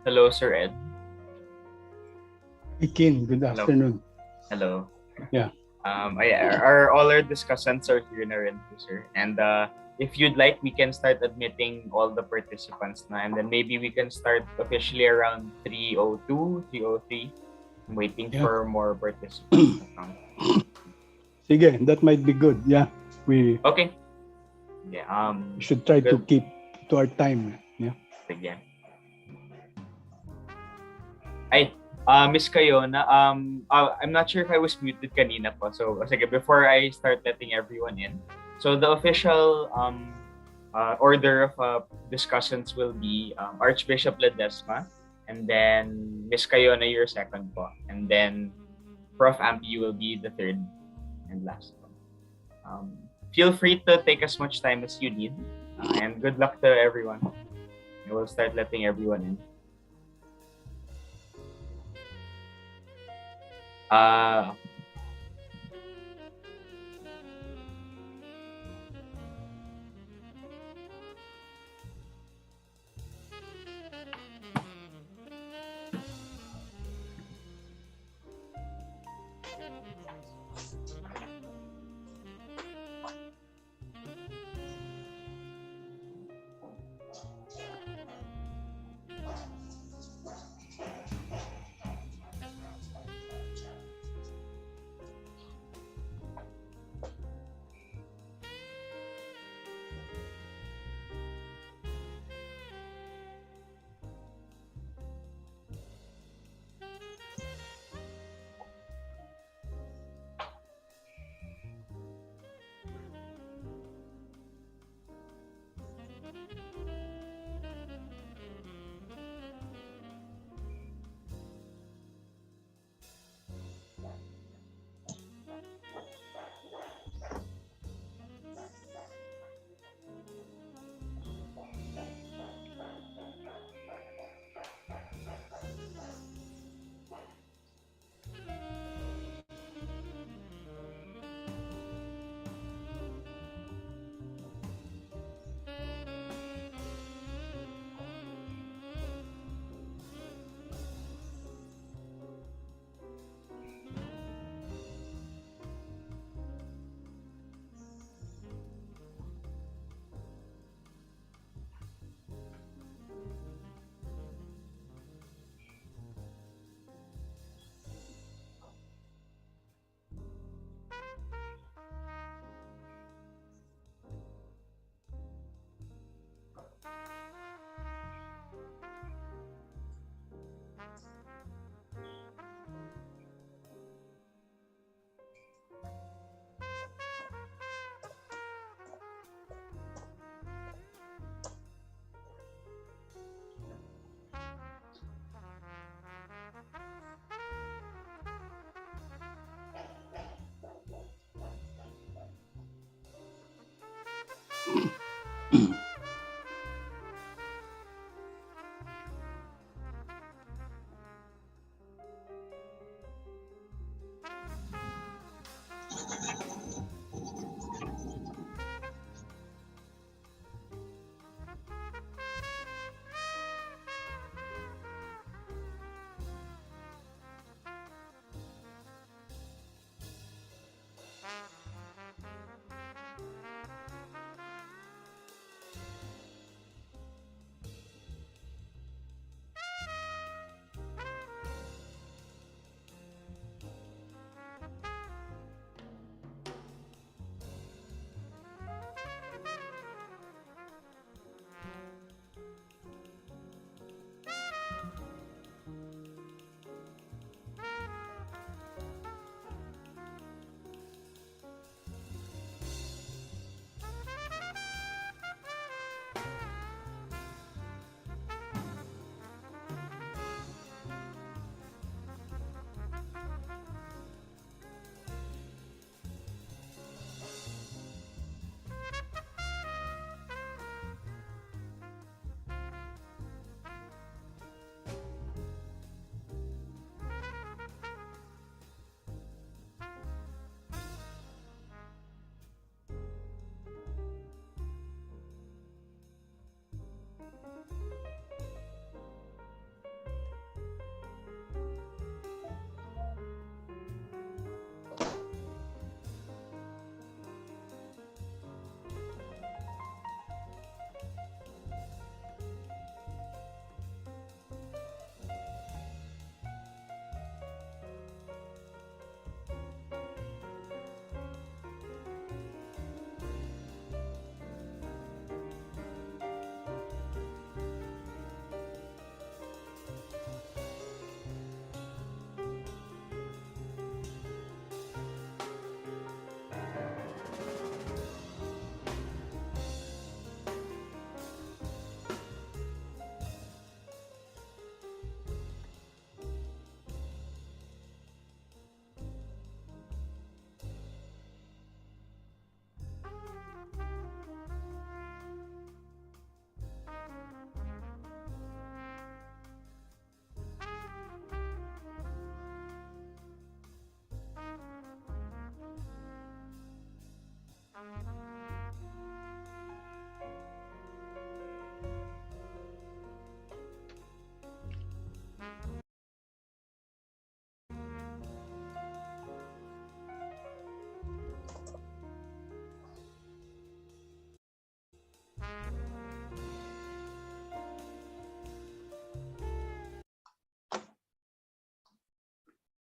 Hello, Sir Ed. Ikin, good Hello. afternoon. Hello. Yeah. All our discussants are here na rin po, sir. And if you'd like, we can start admitting all the participants na. And then maybe we can start officially around 3:02, 3:03. I'm waiting for more participants. Sige, that might be good. Yeah. Okay. Yeah. We should try to keep to our time. Yeah. Sige. Ay, Miss Kayona, I'm not sure if I was muted kanina po. So, sige, before I start letting everyone in. So, the official order of discussions will be Archbishop Ledesma, and then Miss Kayona, your second po. And then Prof. Ampi will be the third and last po. Feel free to take as much time as you need. And good luck to everyone. We'll start letting everyone in.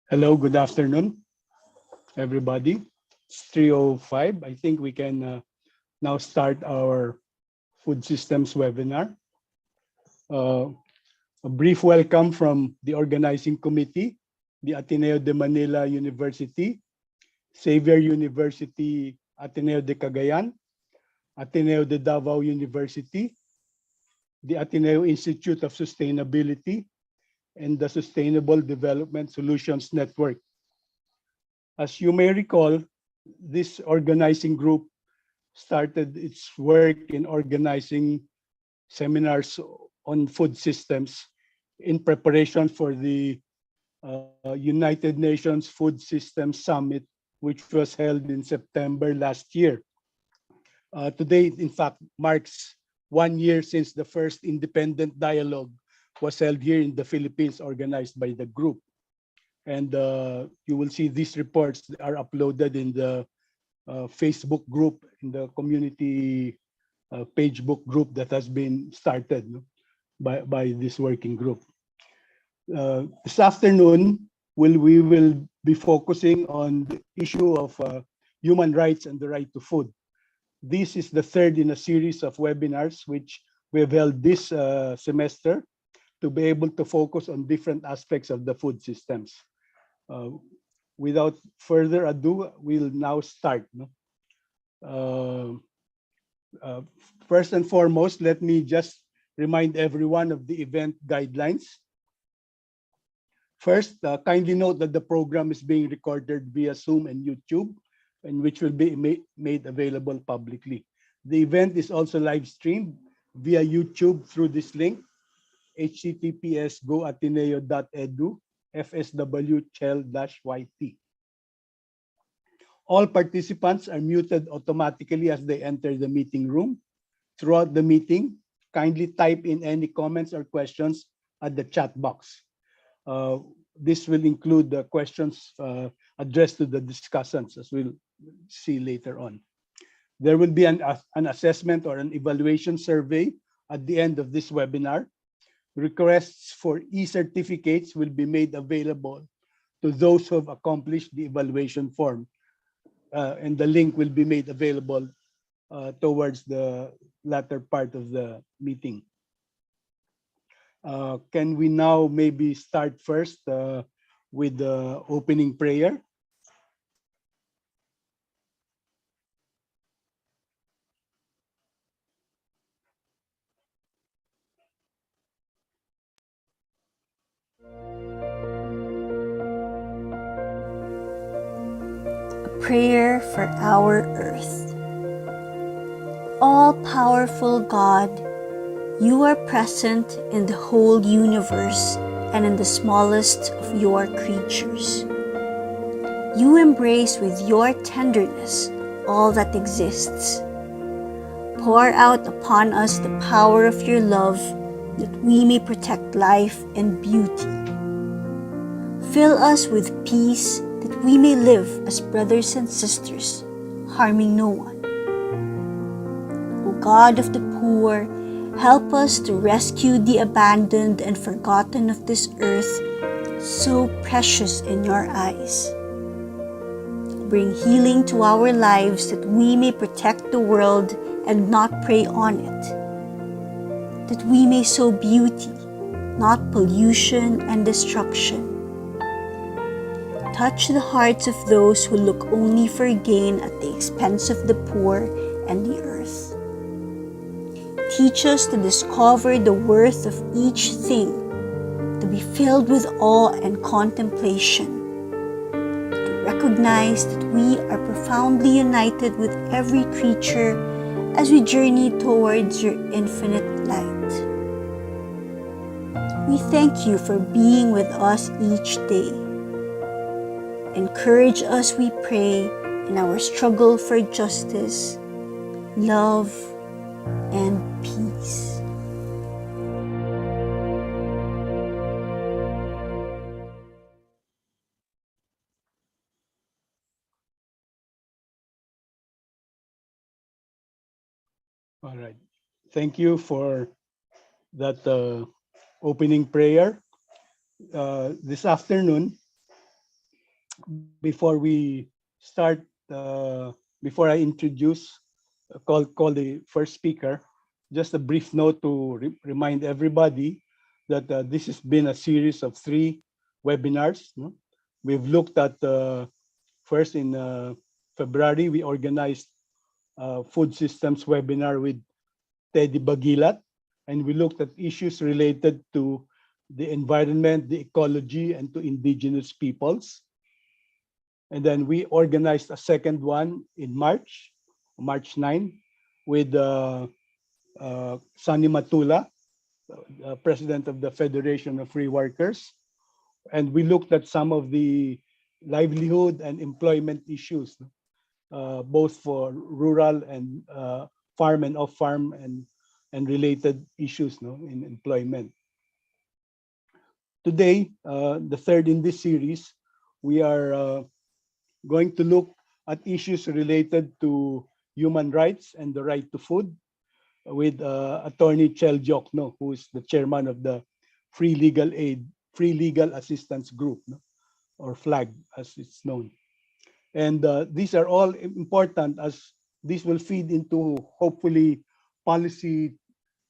Hello, good afternoon, everybody. It's 3:05. I think we can now start our food systems webinar. Uh, a brief welcome from the organizing committee, the Ateneo de Manila University, Xavier University, Ateneo de Cagayan, Ateneo de Davao University, the Ateneo Institute of Sustainability, and the Sustainable Development Solutions Network. As you may recall, this organizing group started its work in organizing seminars on food systems in preparation for the United Nations Food Systems Summit, which was held in September last year. Today, in fact, marks 1 year since the first independent dialogue was held here in the Philippines, organized by the group. And you will see these reports are uploaded in the Facebook group, in the community page book group that has been started by this working group. This afternoon, we will be focusing on the issue of human rights and the right to food. This is the third in a series of webinars which we have held this semester to be able to focus on different aspects of the food systems. Without further ado, we'll now start. First and foremost, let me just remind everyone of the event guidelines. First, kindly note that the program is being recorded via Zoom and YouTube, and which will be made available publicly. The event is also live streamed via YouTube through this link, https://goateneo.edu fsw-chel-yt. All participants are muted automatically as they enter the meeting room. Throughout the meeting, kindly type in any comments or questions at the chat box. This will include the questions addressed to the discussants, as we'll see later on. There will be an assessment or an evaluation survey at the end of this webinar. Requests for e-certificates will be made available to those who have accomplished the evaluation form, and the link will be made available towards the latter part of the meeting. Can we now maybe start first with the opening prayer? Prayer for our earth. All-powerful God, you are present in the whole universe and in the smallest of your creatures. You embrace with your tenderness all that exists. Pour out upon us the power of your love that we may protect life and beauty. Fill us with peace that we may live as brothers and sisters, harming no one. O God of the poor, help us to rescue the abandoned and forgotten of this earth, so precious in your eyes. Bring healing to our lives that we may protect the world and not prey on it. That we may sow beauty, not pollution and destruction. Touch the hearts of those who look only for gain at the expense of the poor and the earth. Teach us to discover the worth of each thing, to be filled with awe and contemplation, to recognize that we are profoundly united with every creature as we journey towards your infinite light. We thank you for being with us each day. Encourage us, we pray, in our struggle for justice, love, and peace. All right. Thank you for that opening prayer. This afternoon, before we start, before I introduce, call the first speaker, just a brief note to remind everybody that this has been a series of 3 webinars. No? We've looked at, first in February, we organized a food systems webinar with Teddy Bagilat, and we looked at issues related to the environment, the ecology, and to indigenous peoples. And then we organized a second one in March 9, with Sunny Matula, president of the Federation of Free Workers. And we looked at some of the livelihood and employment issues, both for rural and farm and off-farm and related issues, no, in employment. Today, the third in this series, we are going to look at issues related to human rights and the right to food with Attorney Chel Jokno, who is the chairman of the Free Legal Assistance Group, no? Or FLAG as it's known. And these are all important, as this will feed into hopefully policy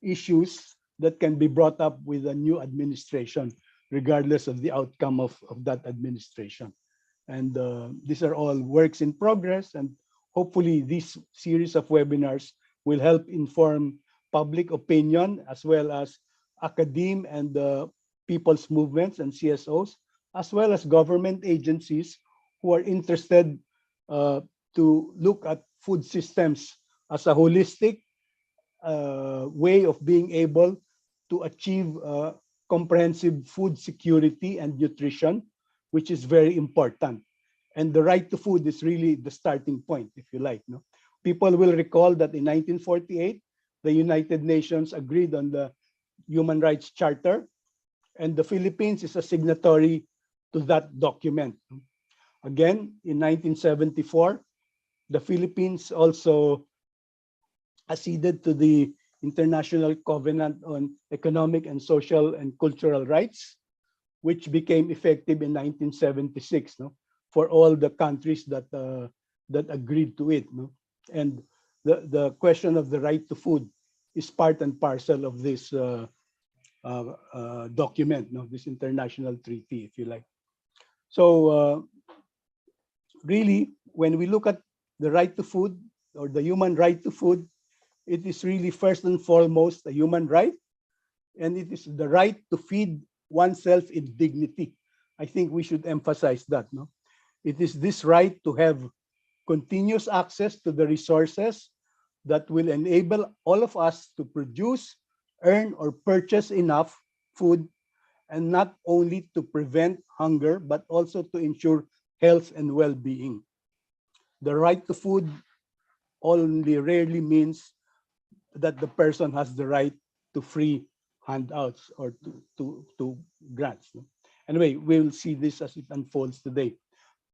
issues that can be brought up with a new administration, regardless of the outcome of that administration. And these are all works in progress, and hopefully this series of webinars will help inform public opinion as well as academe and people's movements and CSOs, as well as government agencies who are interested to look at food systems as a holistic way of being able to achieve comprehensive food security and nutrition, which is very important. And the right to food is really the starting point, if you like. No? People will recall that in 1948, the United Nations agreed on the Human Rights Charter, and the Philippines is a signatory to that document. Again, in 1974, the Philippines also acceded to the International Covenant on Economic and Social and Cultural Rights, which became effective in 1976, no, for all the countries that that agreed to it. No? And the question of the right to food is part and parcel of this document, no, this international treaty, if you like. So really, when we look at the right to food or the human right to food, it is really first and foremost a human right, and it is the right to feed oneself in dignity. I think we should emphasize that. No, it is this right to have continuous access to the resources that will enable all of us to produce, earn, or purchase enough food, and not only to prevent hunger, but also to ensure health and well-being. The right to food only rarely means that the person has the right to free handouts or to grants. Anyway, we'll see this as it unfolds today.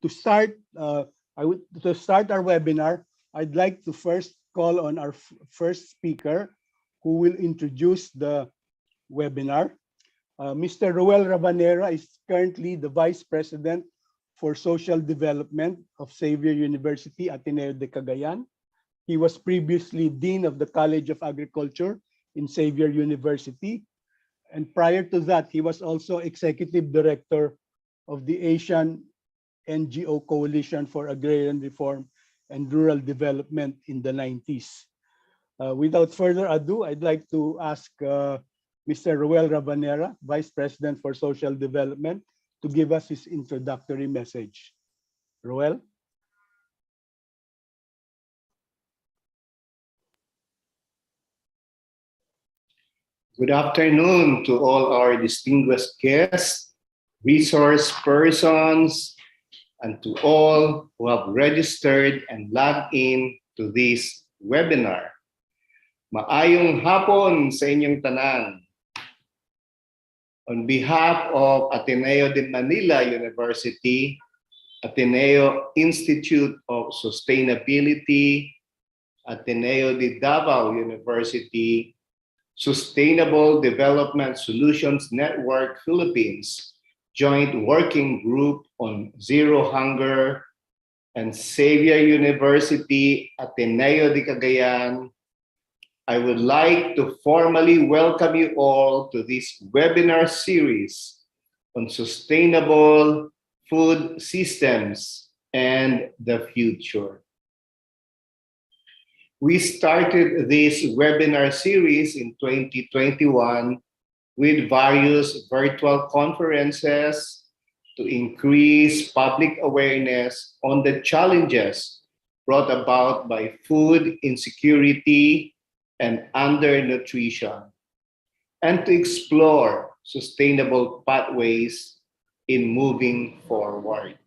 To start, to start our webinar, I'd like to first call on our first speaker, who will introduce the webinar. Mr. Roel Rabanera is currently the Vice President for Social Development of Xavier University, Ateneo de Cagayan. He was previously Dean of the College of Agriculture in Xavier University. And prior to that, he was also Executive Director of the Asian NGO Coalition for Agrarian Reform and Rural Development in the 90s. Without further ado, I'd like to ask Mr. Roel Rabanera, Vice President for Social Development, to give us his introductory message. Roel? Good afternoon to all our distinguished guests, resource persons, and to all who have registered and logged in to this webinar. Maayong hapon sa inyong tanan. On behalf of Ateneo de Manila University, Ateneo Institute of Sustainability, Ateneo de Davao University, Sustainable Development Solutions Network Philippines, Joint Working Group on Zero Hunger, and Xavier University, Ateneo de Cagayan, I would like to formally welcome you all to this webinar series on sustainable food systems and the future. We started this webinar series in 2021 with various virtual conferences to increase public awareness on the challenges brought about by food insecurity and undernutrition, and to explore sustainable pathways in moving forward.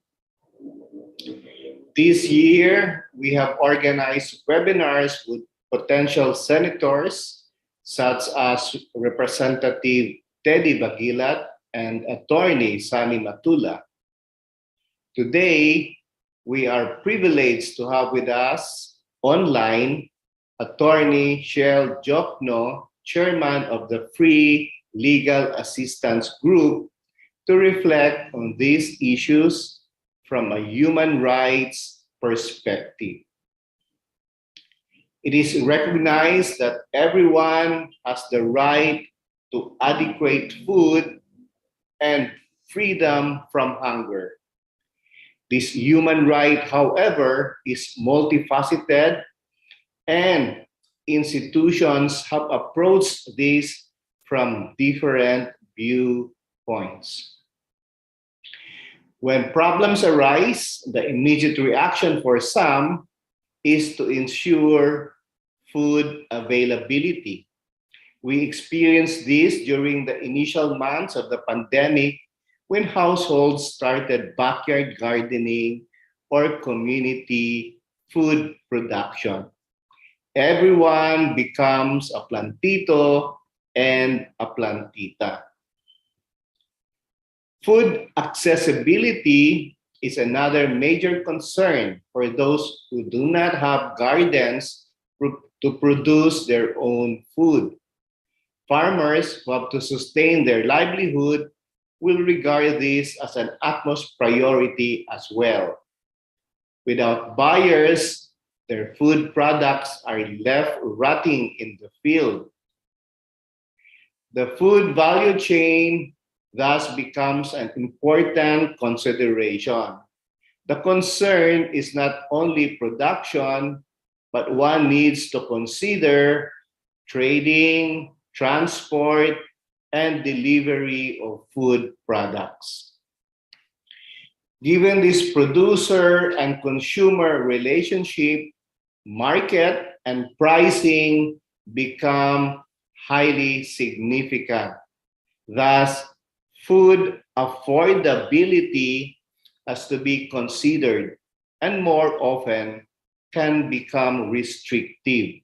This year, we have organized webinars with potential senators, such as Representative Teddy Bagilat and Attorney Sani Matula. Today, we are privileged to have with us online Attorney Shell Jokno, Chairman of the Free Legal Assistance Group, to reflect on these issues from a human rights perspective. It is recognized that everyone has the right to adequate food and freedom from hunger. This human right, however, is multifaceted, and institutions have approached this from different viewpoints. When problems arise, the immediate reaction for some is to ensure food availability. We experienced this during the initial months of the pandemic when households started backyard gardening or community food production. Everyone becomes a plantito and a plantita. Food accessibility is another major concern for those who do not have gardens to produce their own food. Farmers who have to sustain their livelihood will regard this as an utmost priority as well. Without buyers, their food products are left rotting in the field. The food value chain thus becomes an important consideration. The concern is not only production, but one needs to consider trading, transport, and delivery of food products. Given this producer and consumer relationship, market and pricing become highly significant. Thus, food affordability has to be considered and more often can become restrictive.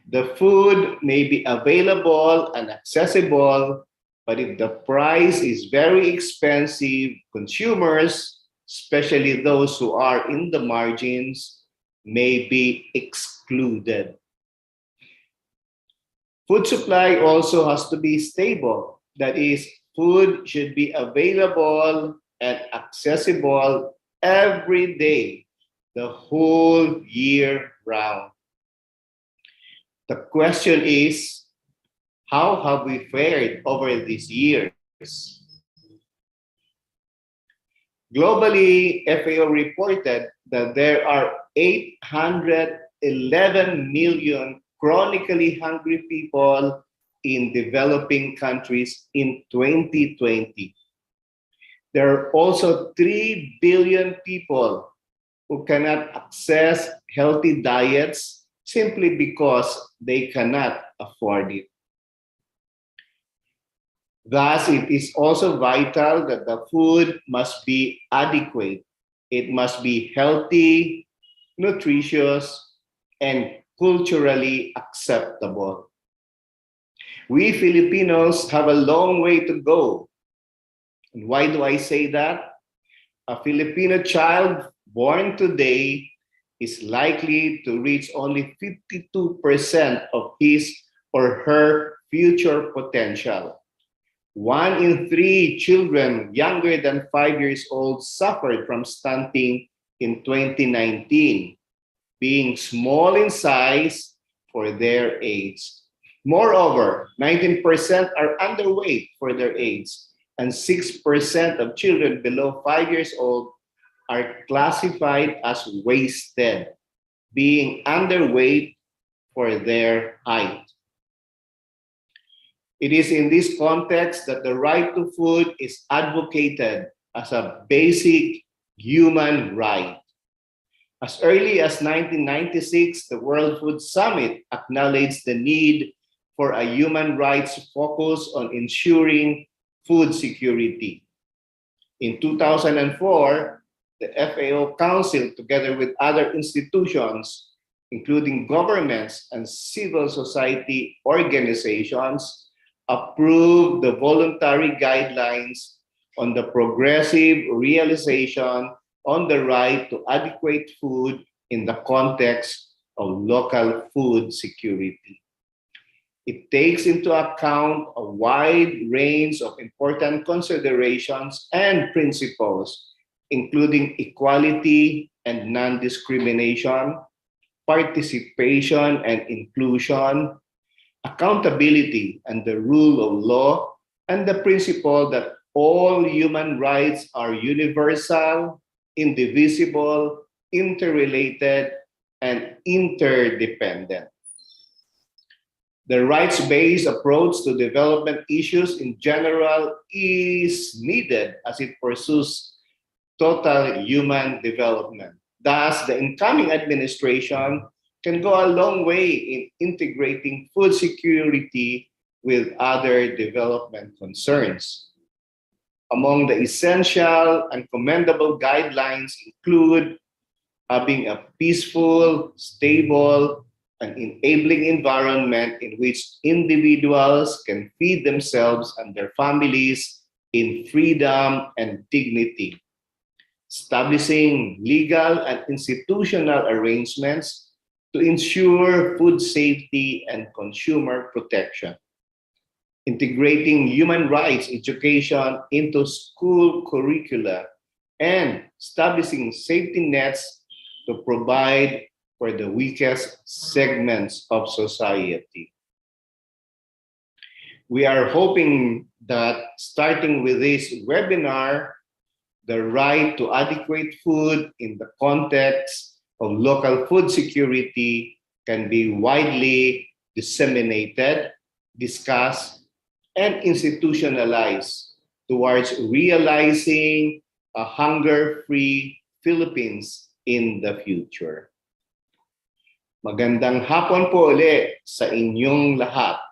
The food may be available and accessible, but if the price is very expensive, consumers, especially those who are in the margins, may be excluded. Food supply also has to be stable. That is, food should be available and accessible every day, the whole year round. The question is, how have we fared over these years? Globally, FAO reported that there are 811 million chronically hungry people in developing countries in 2020. There are also 3 billion people who cannot access healthy diets simply because they cannot afford it. Thus, it is also vital that the food must be adequate. It must be healthy, nutritious, and culturally acceptable. We Filipinos have a long way to go. And why do I say that? A Filipino child born today is likely to reach only 52% of his or her future potential. 1 in 3 children younger than 5 years old suffered from stunting in 2019, being small in size for their age. Moreover, 19% are underweight for their age, and 6% of children below 5 years old are classified as wasted, being underweight for their height. It is in this context that the right to food is advocated as a basic human right. As early as 1996, the World Food Summit acknowledged the need for a human rights focus on ensuring food security. In 2004, the FAO Council, together with other institutions, including governments and civil society organizations, approved the voluntary guidelines on the progressive realization on the right to adequate food in the context of local food security. It takes into account a wide range of important considerations and principles, including equality and non-discrimination, participation and inclusion, accountability and the rule of law, and the principle that all human rights are universal, indivisible, interrelated, and interdependent. The rights-based approach to development issues in general is needed as it pursues total human development. Thus, the incoming administration can go a long way in integrating food security with other development concerns. Among the essential and commendable guidelines include having a peaceful, stable, and enabling environment in which individuals can feed themselves and their families in freedom and dignity. Establishing legal and institutional arrangements to ensure food safety and consumer protection. Integrating human rights education into school curricula and establishing safety nets to provide for the weakest segments of society. We are hoping that starting with this webinar, the right to adequate food in the context of local food security can be widely disseminated, discussed, and institutionalized towards realizing a hunger-free Philippines in the future. Magandang hapon po ulit sa inyong lahat.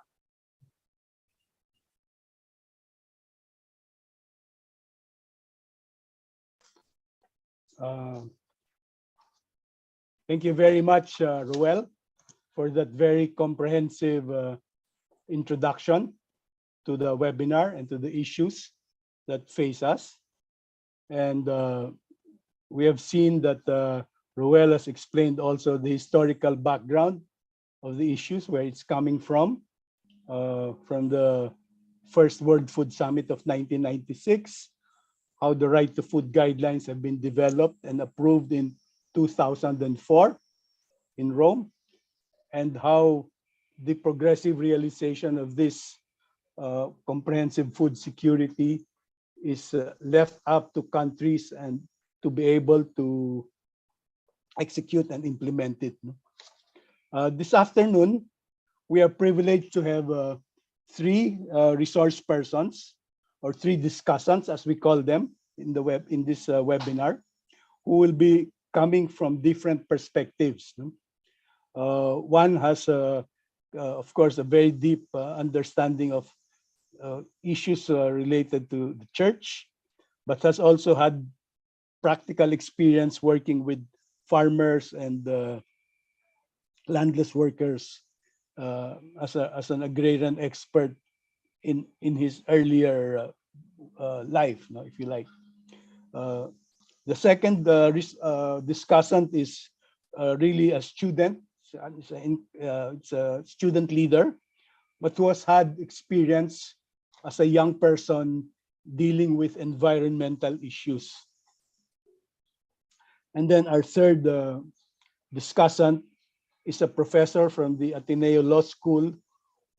Thank you very much, Roel, for that very comprehensive introduction to the webinar and to the issues that face us. And we have seen that Roel has explained also the historical background of the issues, where it's coming from the first World Food Summit of 1996, how the right to food guidelines have been developed and approved in 2004 in Rome, and how the progressive realization of this comprehensive food security is left up to countries and to be able to execute and implement it. This afternoon, we are privileged to have three resource persons, or three discussants, as we call them in this webinar, who will be coming from different perspectives. One has, of course, a very deep understanding of issues related to the church, but has also had practical experience working with farmers and landless workers as an agrarian expert in his earlier life, if you like. The second discussant is really a student. It's a student leader, but who has had experience as a young person dealing with environmental issues. And then our third discussant is a professor from the Ateneo Law School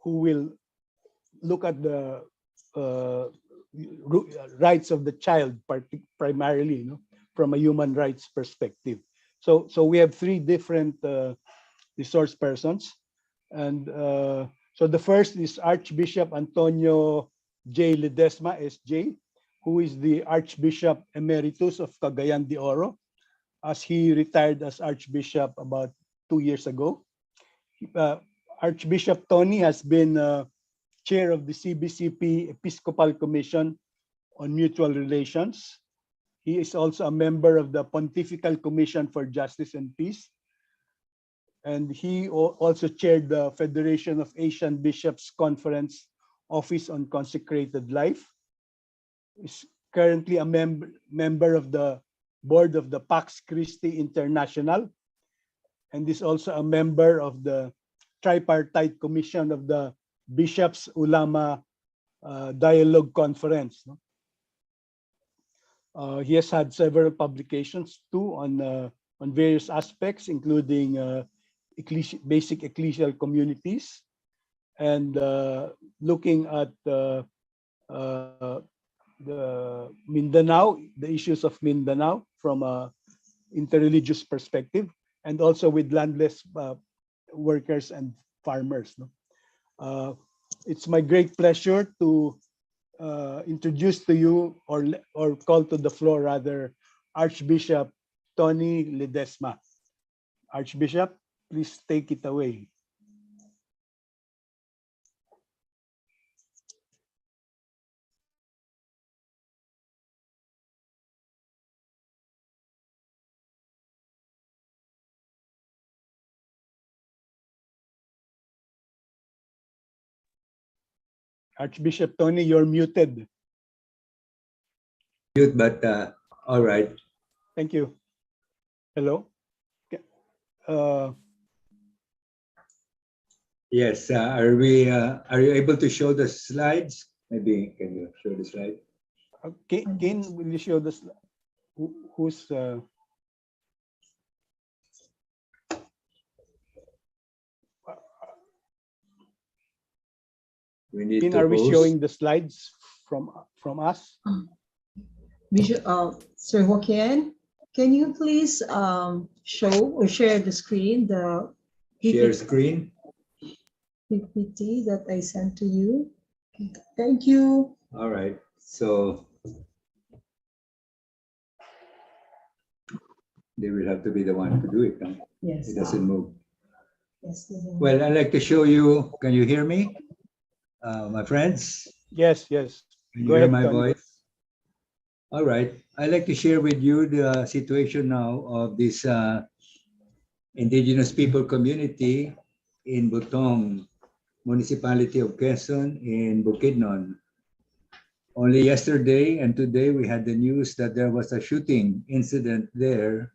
who will look at the rights of the child, primarily, from a human rights perspective. So we have three different resource persons. And so the first is Archbishop Antonio J. Ledesma, SJ, who is the Archbishop Emeritus of Cagayan de Oro, as he retired as Archbishop about 2 years ago. Archbishop Tony has been chair of the CBCP Episcopal Commission on Mutual Relations. He is also a member of the Pontifical Commission for Justice and Peace. And he also chaired the Federation of Asian Bishops Conference Office on Consecrated Life. Is currently a member of the board of the Pax Christi International, and is also a member of the Tripartite Commission of the Bishops Ulama Dialogue Conference. He has had several publications too on various aspects, including basic ecclesial communities, and looking at the Mindanao, the issues of Mindanao from a interreligious perspective, and also with landless workers and farmers. It's my great pleasure to introduce to you, or call to the floor rather, Archbishop Tony Ledesma. Archbishop, please take it away. Archbishop Tony, you're muted. Mute, but all right. Thank you. Hello. Yes. Are you able to show the slides? Maybe can you show the slide? Okay, Kane, will you show the who's We need Kane, to are we post. showing the slides from us? Sir Joaquin, can you please show or share the screen, the Share screen. PPT that I sent to you? Thank you. All right. So they will have to be the one to do it. Huh? Yes. It doesn't move. Yes. Well, I'd like to show you. Can you hear me, my friends? Yes, yes. Can you Go hear ahead, my Tony. voice? All right. I'd like to share with you the situation now of this indigenous people community in Butong, municipality of Quezon in Bukidnon. Only yesterday and today we had the news that there was a shooting incident there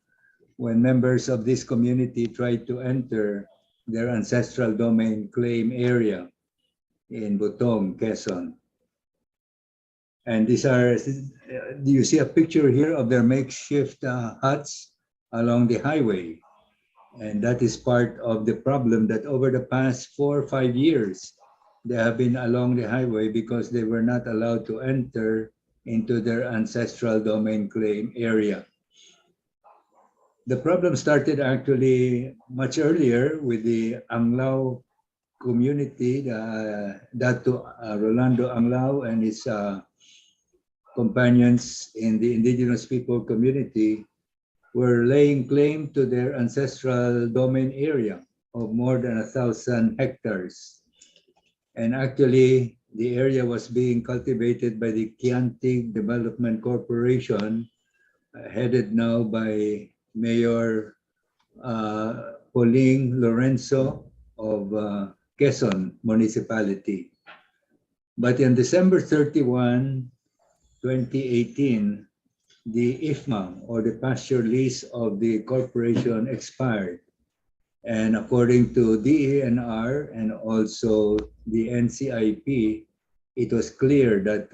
when members of this community tried to enter their ancestral domain claim area in Butong, Quezon. And these are, do you see a picture here of their makeshift huts along the highway? And that is part of the problem that over the past 4 or 5 years, they have been along the highway because they were not allowed to enter into their ancestral domain claim area. The problem started actually much earlier with the Anglao community, Dato Rolando Anglao and his companions in the indigenous people community were laying claim to their ancestral domain area of more than 1,000 hectares. And actually, the area was being cultivated by the Chianti Development Corporation, headed now by Mayor Pauline Lorenzo of Quezon Municipality. But on December 31, 2018, the IFMA, or the pasture lease of the corporation, expired. And according to DENR and also the NCIP, it was clear that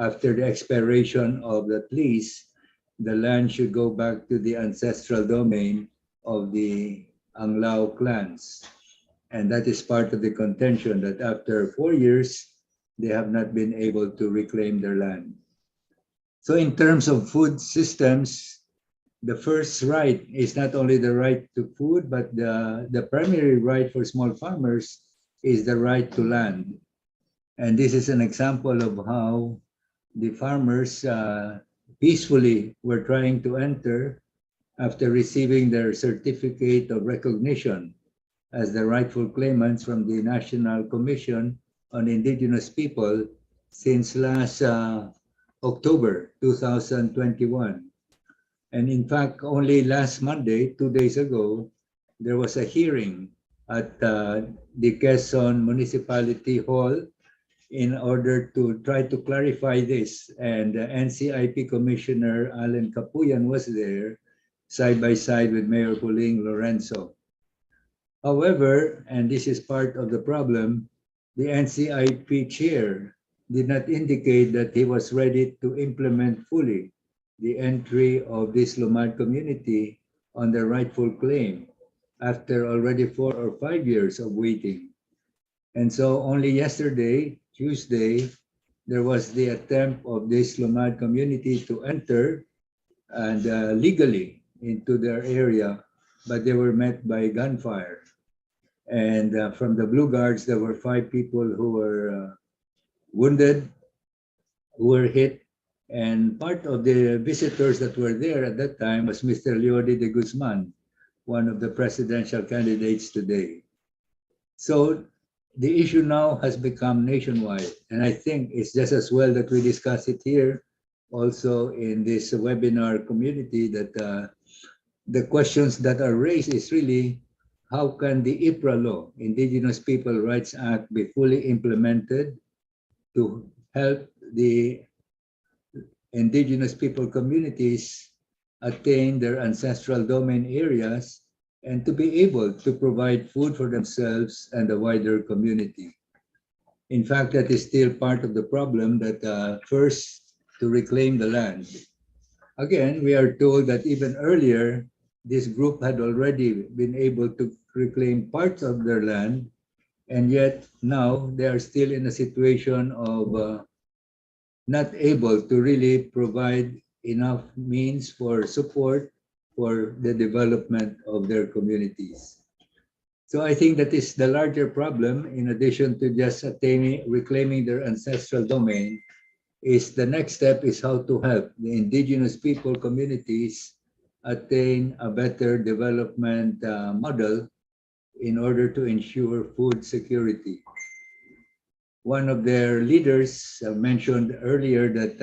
after the expiration of the lease, the land should go back to the ancestral domain of the Anglao clans. And that is part of the contention that after 4 years, they have not been able to reclaim their land. So in terms of food systems, the first right is not only the right to food, but the primary right for small farmers is the right to land. And this is an example of how the farmers peacefully were trying to enter after receiving their certificate of recognition as the rightful claimants from the National Commission on Indigenous People since last October 2021. And in fact, only last Monday, 2 days ago, there was a hearing at the Quezon Municipality Hall in order to try to clarify this. And NCIP Commissioner Alan Capuyan was there, side by side with Mayor Puling Lorenzo. However, and this is part of the problem, the NCIP chair did not indicate that he was ready to implement fully the entry of this Lumad community on the rightful claim after already 4 or 5 years of waiting. And so only yesterday, Tuesday, there was the attempt of this Lumad community to enter and legally into their area, but they were met by gunfire. And from the Blue Guards, there were 5 people who were wounded, who were hit. And part of the visitors that were there at that time was Mr. Leody de Guzman, one of the presidential candidates today. So the issue now has become nationwide. And I think it's just as well that we discuss it here also in this webinar community, that the questions that are raised is really, how can the IPRA law, Indigenous People Rights Act, be fully implemented to help the Indigenous people communities attain their ancestral domain areas and to be able to provide food for themselves and the wider community. In fact, that is still part of the problem, that first to reclaim the land. Again, we are told that even earlier, this group had already been able to reclaim parts of their land, and yet now they are still in a situation of not able to really provide enough means for support for the development of their communities. So I think that is the larger problem, in addition to just reclaiming their ancestral domain, is the next step is how to help the Indigenous people communities attain a better development model in order to ensure food security. One of their leaders mentioned earlier that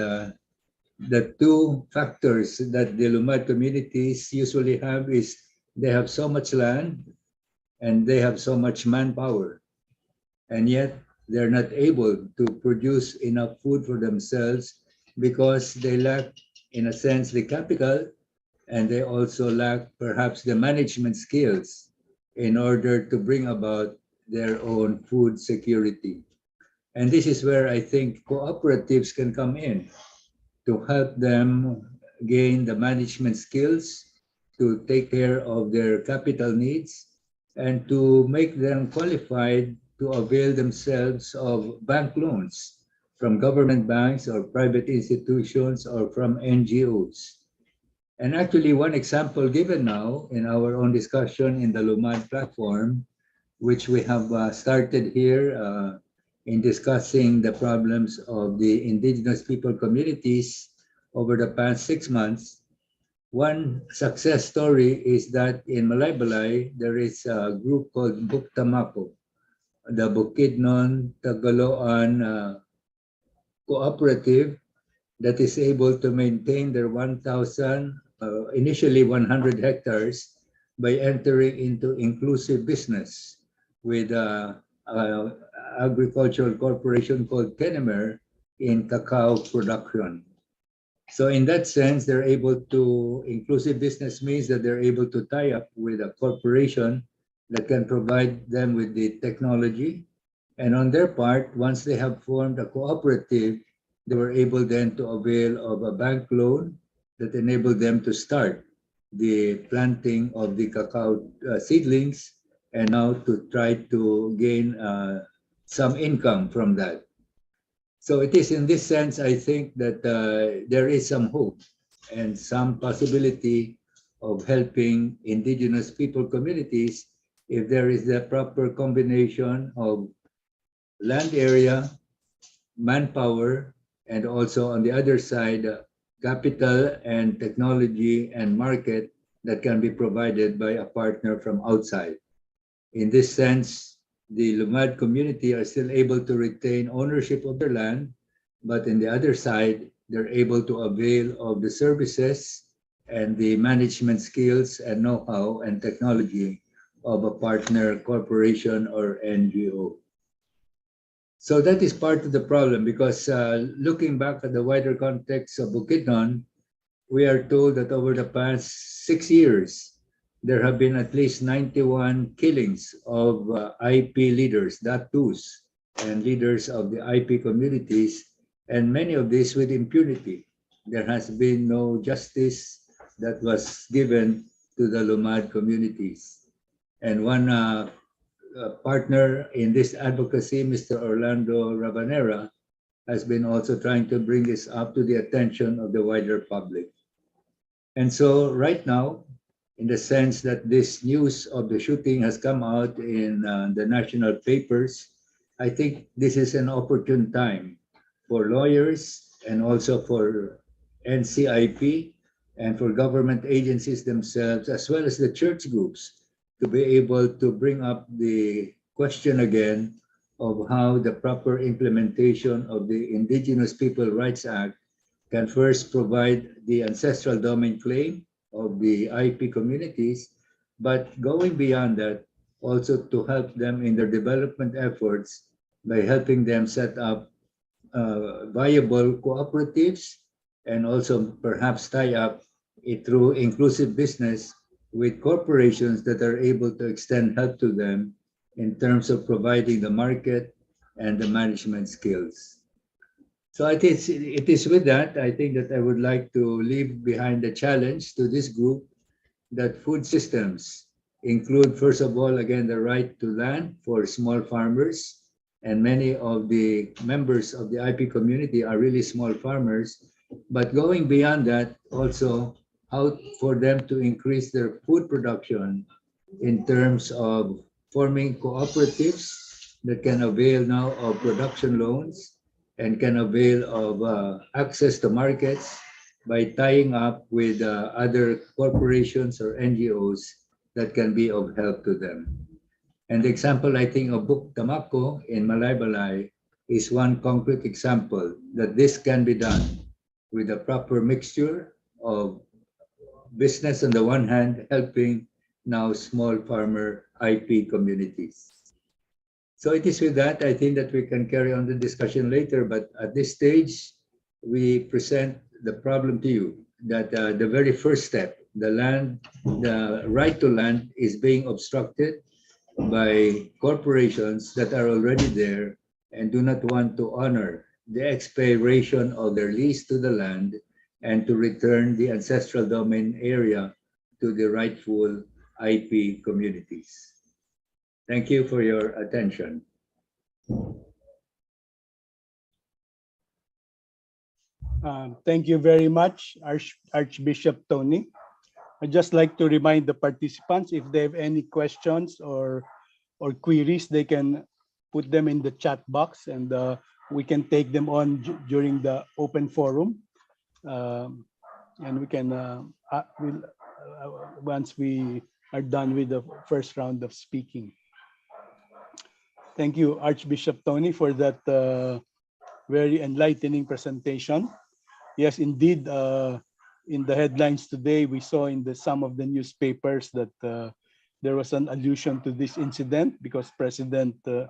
the 2 factors that the Lumad communities usually have is they have so much land and they have so much manpower, and yet they're not able to produce enough food for themselves because they lack, in a sense, the capital, and they also lack perhaps the management skills in order to bring about their own food security. And this is where I think cooperatives can come in to help them gain the management skills to take care of their capital needs and to make them qualified to avail themselves of bank loans from government banks or private institutions or from NGOs. And actually, one example given now in our own discussion in the Lumad platform, which we have started here in discussing the problems of the Indigenous people communities over the past 6 months. One success story is that in Malaybalay, there is a group called Buktamako, the Bukidnon Tagaloan cooperative, that is able to maintain their 1,000, initially 100 hectares, by entering into inclusive business with agricultural corporation called Kenemer in cacao production. So in that sense, they're able to, inclusive business means that they're able to tie up with a corporation that can provide them with the technology And on their part, once they have formed a cooperative, they were able then to avail of a bank loan that enabled them to start the planting of the cacao seedlings, and now to try to gain some income from that. So it is in this sense, I think that there is some hope and some possibility of helping indigenous people communities if there is the proper combination of land area, manpower, and also on the other side, capital and technology and market that can be provided by a partner from outside. In this sense, the Lumad community are still able to retain ownership of their land, but in the other side, they're able to avail of the services and the management skills and know-how and technology of a partner corporation or NGO. So that is part of the problem, because looking back at the wider context of Bukidnon, we are told that over the past 6 years, there have been at least 91 killings of IP leaders, datus, and leaders of the IP communities, and many of these with impunity. There has been no justice that was given to the Lumad communities. And one partner in this advocacy, Mr. Orlando Rabanera, has been also trying to bring this up to the attention of the wider public. And so right now, in the sense that this news of the shooting has come out in the national papers, I think this is an opportune time for lawyers and also for NCIP and for government agencies themselves, as well as the church groups, to be able to bring up the question again of how the proper implementation of the Indigenous People Rights Act can first provide the ancestral domain claim of the IP communities, but going beyond that, also to help them in their development efforts by helping them set up viable cooperatives and also perhaps tie up it through inclusive business with corporations that are able to extend help to them in terms of providing the market and the management skills. So it is with that, I think that I would like to leave behind the challenge to this group that food systems include, first of all, again, the right to land for small farmers. And many of the members of the IP community are really small farmers. But going beyond that, also how for them to increase their food production in terms of forming cooperatives that can avail now of production loans and can avail of access to markets by tying up with other corporations or NGOs that can be of help to them. And the example, I think, of Buk Tamako in Malaybalay is one concrete example that this can be done with a proper mixture of business on the one hand, helping now small farmer IP communities. So it is with that, I think that we can carry on the discussion later, but at this stage, we present the problem to you that the very first step, the right to land is being obstructed by corporations that are already there and do not want to honor the expiration of their lease to the land and to return the ancestral domain area to the rightful IP communities. Thank you for your attention. Thank you very much, Archbishop Tony. I'd just like to remind the participants, if they have any questions or queries, they can put them in the chat box, and we can take them on during the open forum. And we can, once we are done with the first round of speaking. Thank you, Archbishop Tony, for that very enlightening presentation. Yes, indeed, in the headlines today, we saw in some of the newspapers that there was an allusion to this incident because President to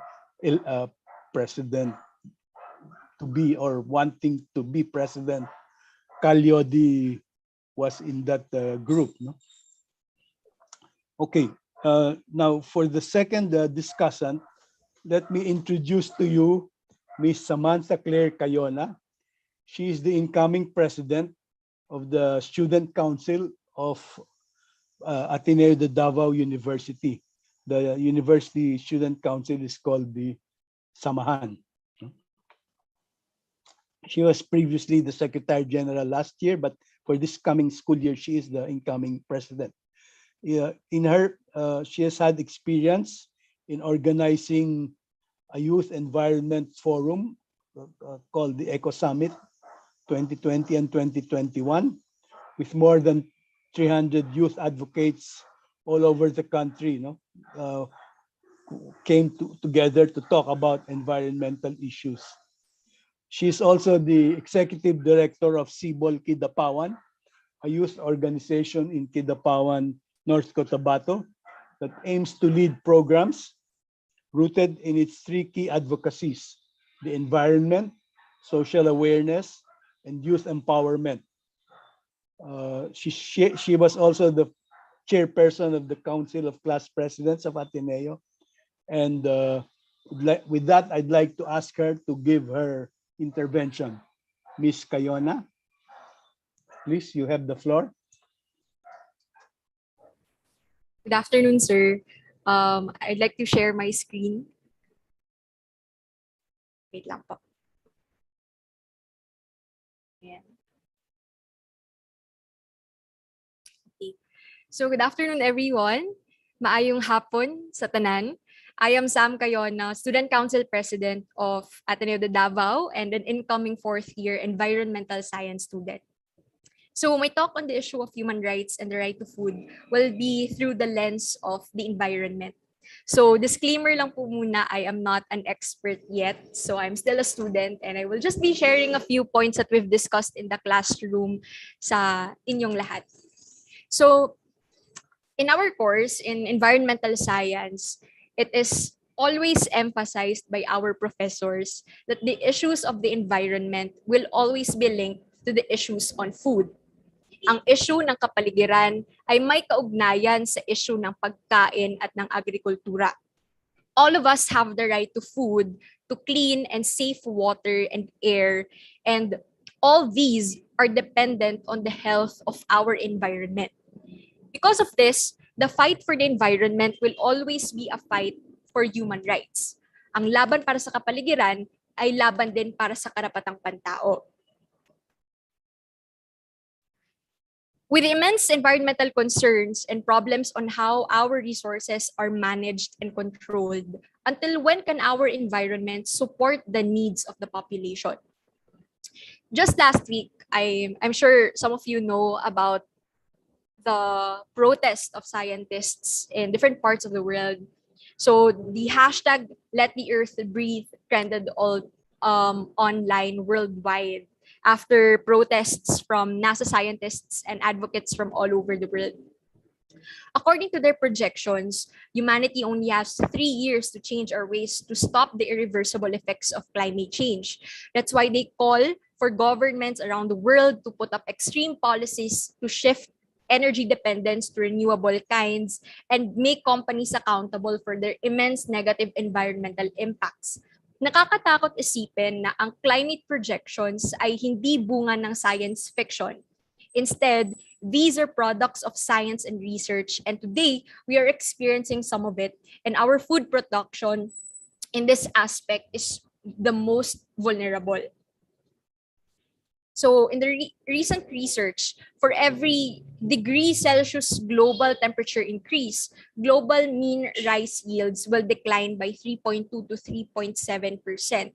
be or wanting to be President Calyodi was in that group. No? Okay, now for the second discussant, let me introduce to you Miss Samantha Kayona. She is the incoming president of the Student Council of Ateneo de Davao University. The University Student Council is called the Samahan. She was previously the Secretary General last year, but for this coming school year, she is the incoming president. She has had experience in organizing a youth environment forum called the Eco Summit 2020 and 2021, with more than 300 youth advocates all over the country, came together to talk about environmental issues. She is also the executive director of Sibol Kidapawan, a youth organization in Kidapawan, North Cotabato, that aims to lead programs rooted in its three key advocacies: the environment, social awareness, and youth empowerment. She was also the chairperson of the Council of Class Presidents of Ateneo. And with that, I'd like to ask her to give her intervention. Miss Kayona, please, you have the floor. Good afternoon, sir. I'd like to share my screen. Wait lang po. Ayan. Okay. So, good afternoon, everyone. Maayong hapon sa tanan. I am Sam Kayona, Student Council President of Ateneo de Davao and an incoming fourth-year environmental science student. So my talk on the issue of human rights and the right to food will be through the lens of the environment. So disclaimer lang po muna, I am not an expert yet. So I'm still a student and I will just be sharing a few points that we've discussed in the classroom sa inyong lahat. So in our course in environmental science, it is always emphasized by our professors that the issues of the environment will always be linked to the issues on food. Ang issue ng kapaligiran ay may kaugnayan sa issue ng pagkain at ng agrikultura. All of us have the right to food, to clean and safe water and air, and all these are dependent on the health of our environment. Because of this, the fight for the environment will always be a fight for human rights. Ang laban para sa kapaligiran ay laban din para sa karapatang pantao. With immense environmental concerns and problems on how our resources are managed and controlled, until when can our environment support the needs of the population? Just last week, I'm sure some of you know about the protest of scientists in different parts of the world. So the hashtag Let the Earth Breathe trended all online worldwide after protests from NASA scientists and advocates from all over the world. According to their projections, humanity only has 3 years to change our ways to stop the irreversible effects of climate change. That's why they call for governments around the world to put up extreme policies to shift energy dependence to renewable kinds and make companies accountable for their immense negative environmental impacts. Nakakatakot isipin na ang climate projections ay hindi bunga ng science fiction. Instead, these are products of science and research, and today we are experiencing some of it, and our food production in this aspect is the most vulnerable. So in the recent research, for every degree Celsius global temperature increase, global mean rice yields will decline by 3.2 to 3.7%.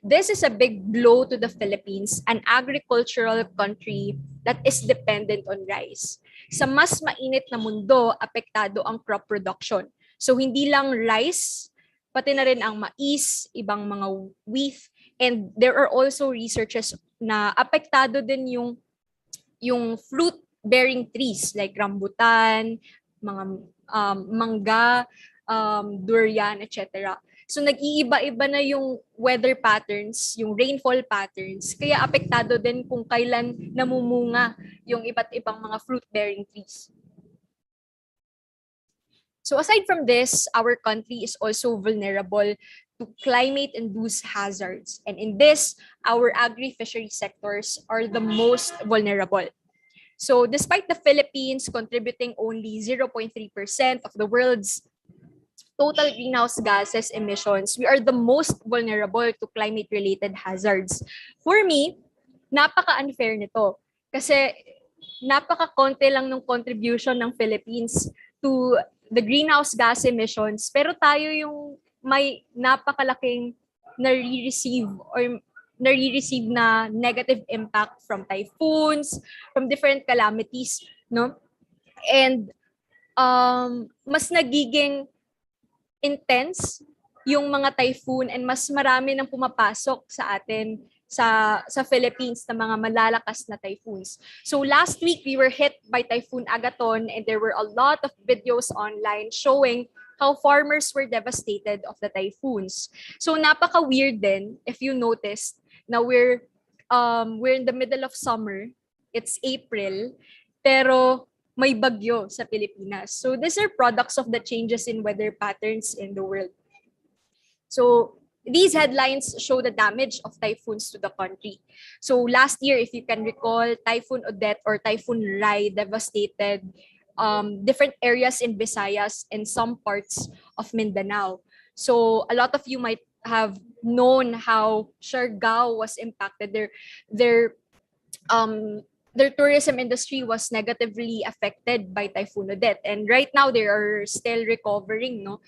This is a big blow to the Philippines, an agricultural country that is dependent on rice. Sa mas mainit na mundo, apektado ang crop production. So hindi lang rice, pati na rin ang mais, ibang mga wheat, and there are also researches na apektado din yung fruit-bearing trees like rambutan, mga mangga, durian, etc. So nag-iiba-iba na yung weather patterns, yung rainfall patterns, kaya apektado din kung kailan namumunga yung iba't ibang mga fruit-bearing trees. So aside from this, our country is also vulnerable to climate-induced hazards. And in this, our agri-fishery sectors are the most vulnerable. So despite the Philippines contributing only 0.3% of the world's total greenhouse gases emissions, we are the most vulnerable to climate-related hazards. For me, napaka-unfair nito. Kasi napaka-konti lang ng contribution ng Philippines to the greenhouse gas emissions, pero tayo yung may napakalaking nare-receive na negative impact from typhoons, from different calamities, no? And mas nagiging intense yung mga typhoon and mas marami nang pumapasok sa atin sa Philippines na mga malalakas na typhoons. So last week we were hit by Typhoon Agaton and there were a lot of videos online showing how farmers were devastated of the typhoons. So napaka-weird din if you noticed na we're in the middle of summer, it's April, pero may bagyo sa Pilipinas. So these are products of the changes in weather patterns in the world. So these headlines show the damage of typhoons to the country. So last year, if you can recall, Typhoon Odette or Typhoon Rai devastated different areas in Visayas and some parts of Mindanao. So a lot of you might have known how Siargao was impacted. Their tourism industry was negatively affected by Typhoon Odette. And right now, they are still recovering, no?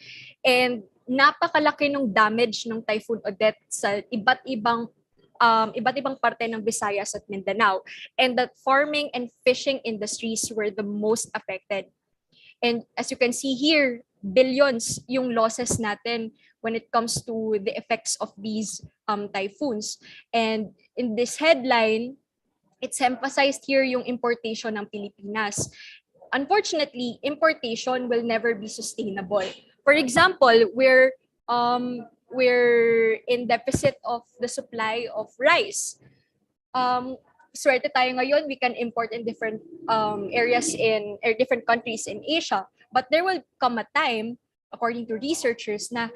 And napakalaki ng damage ng Typhoon Odette sa iba't ibang parte ng Visayas at Mindanao. And that farming and fishing industries were the most affected. And as you can see here, billions yung losses natin when it comes to the effects of these typhoons. And in this headline, it's emphasized here yung importation ng Pilipinas. Unfortunately, importation will never be sustainable. For example, we're in deficit of the supply of rice. Swerte tayo ngayon, we can import in different areas or different countries in Asia. But there will come a time, according to researchers, na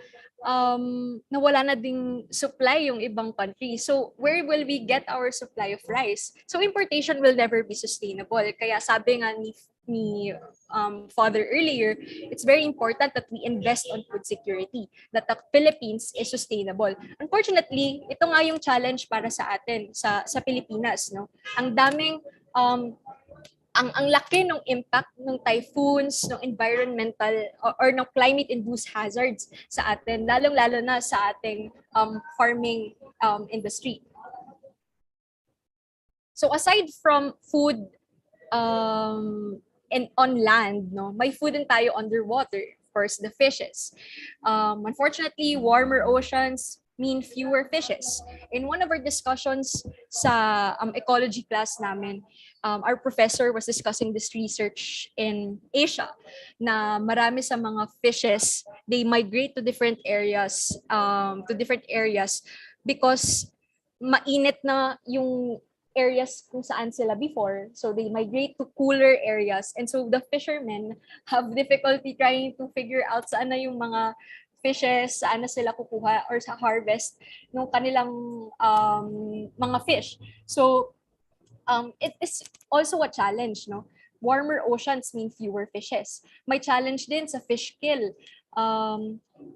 nawala na ding supply yung ibang country. So where will we get our supply of rice? So importation will never be sustainable. Kaya sabi nga ni Father earlier, it's very important that we invest on food security, that the Philippines is sustainable. Unfortunately, ito nga yung challenge para sa atin sa Pilipinas, no? Ang daming ang laki ng impact ng typhoons, ng environmental or ng climate-induced hazards sa atin, lalong-lalo na sa ating farming industry. So aside from food and on land, no, may food din tayo underwater. Of course, the fishes. Unfortunately, warmer oceans mean fewer fishes. In one of our discussions sa ecology class namin, our professor was discussing this research in Asia na marami sa mga fishes, they migrate to different areas because mainit na yung areas kung saan sila before. So they migrate to cooler areas. And so the fishermen have difficulty trying to figure out saan na yung mga fishes, saan na sila kukuha or sa harvest ng kanilang mga fish. So it is also a challenge, no? Warmer oceans mean fewer fishes. May challenge din sa fish kill.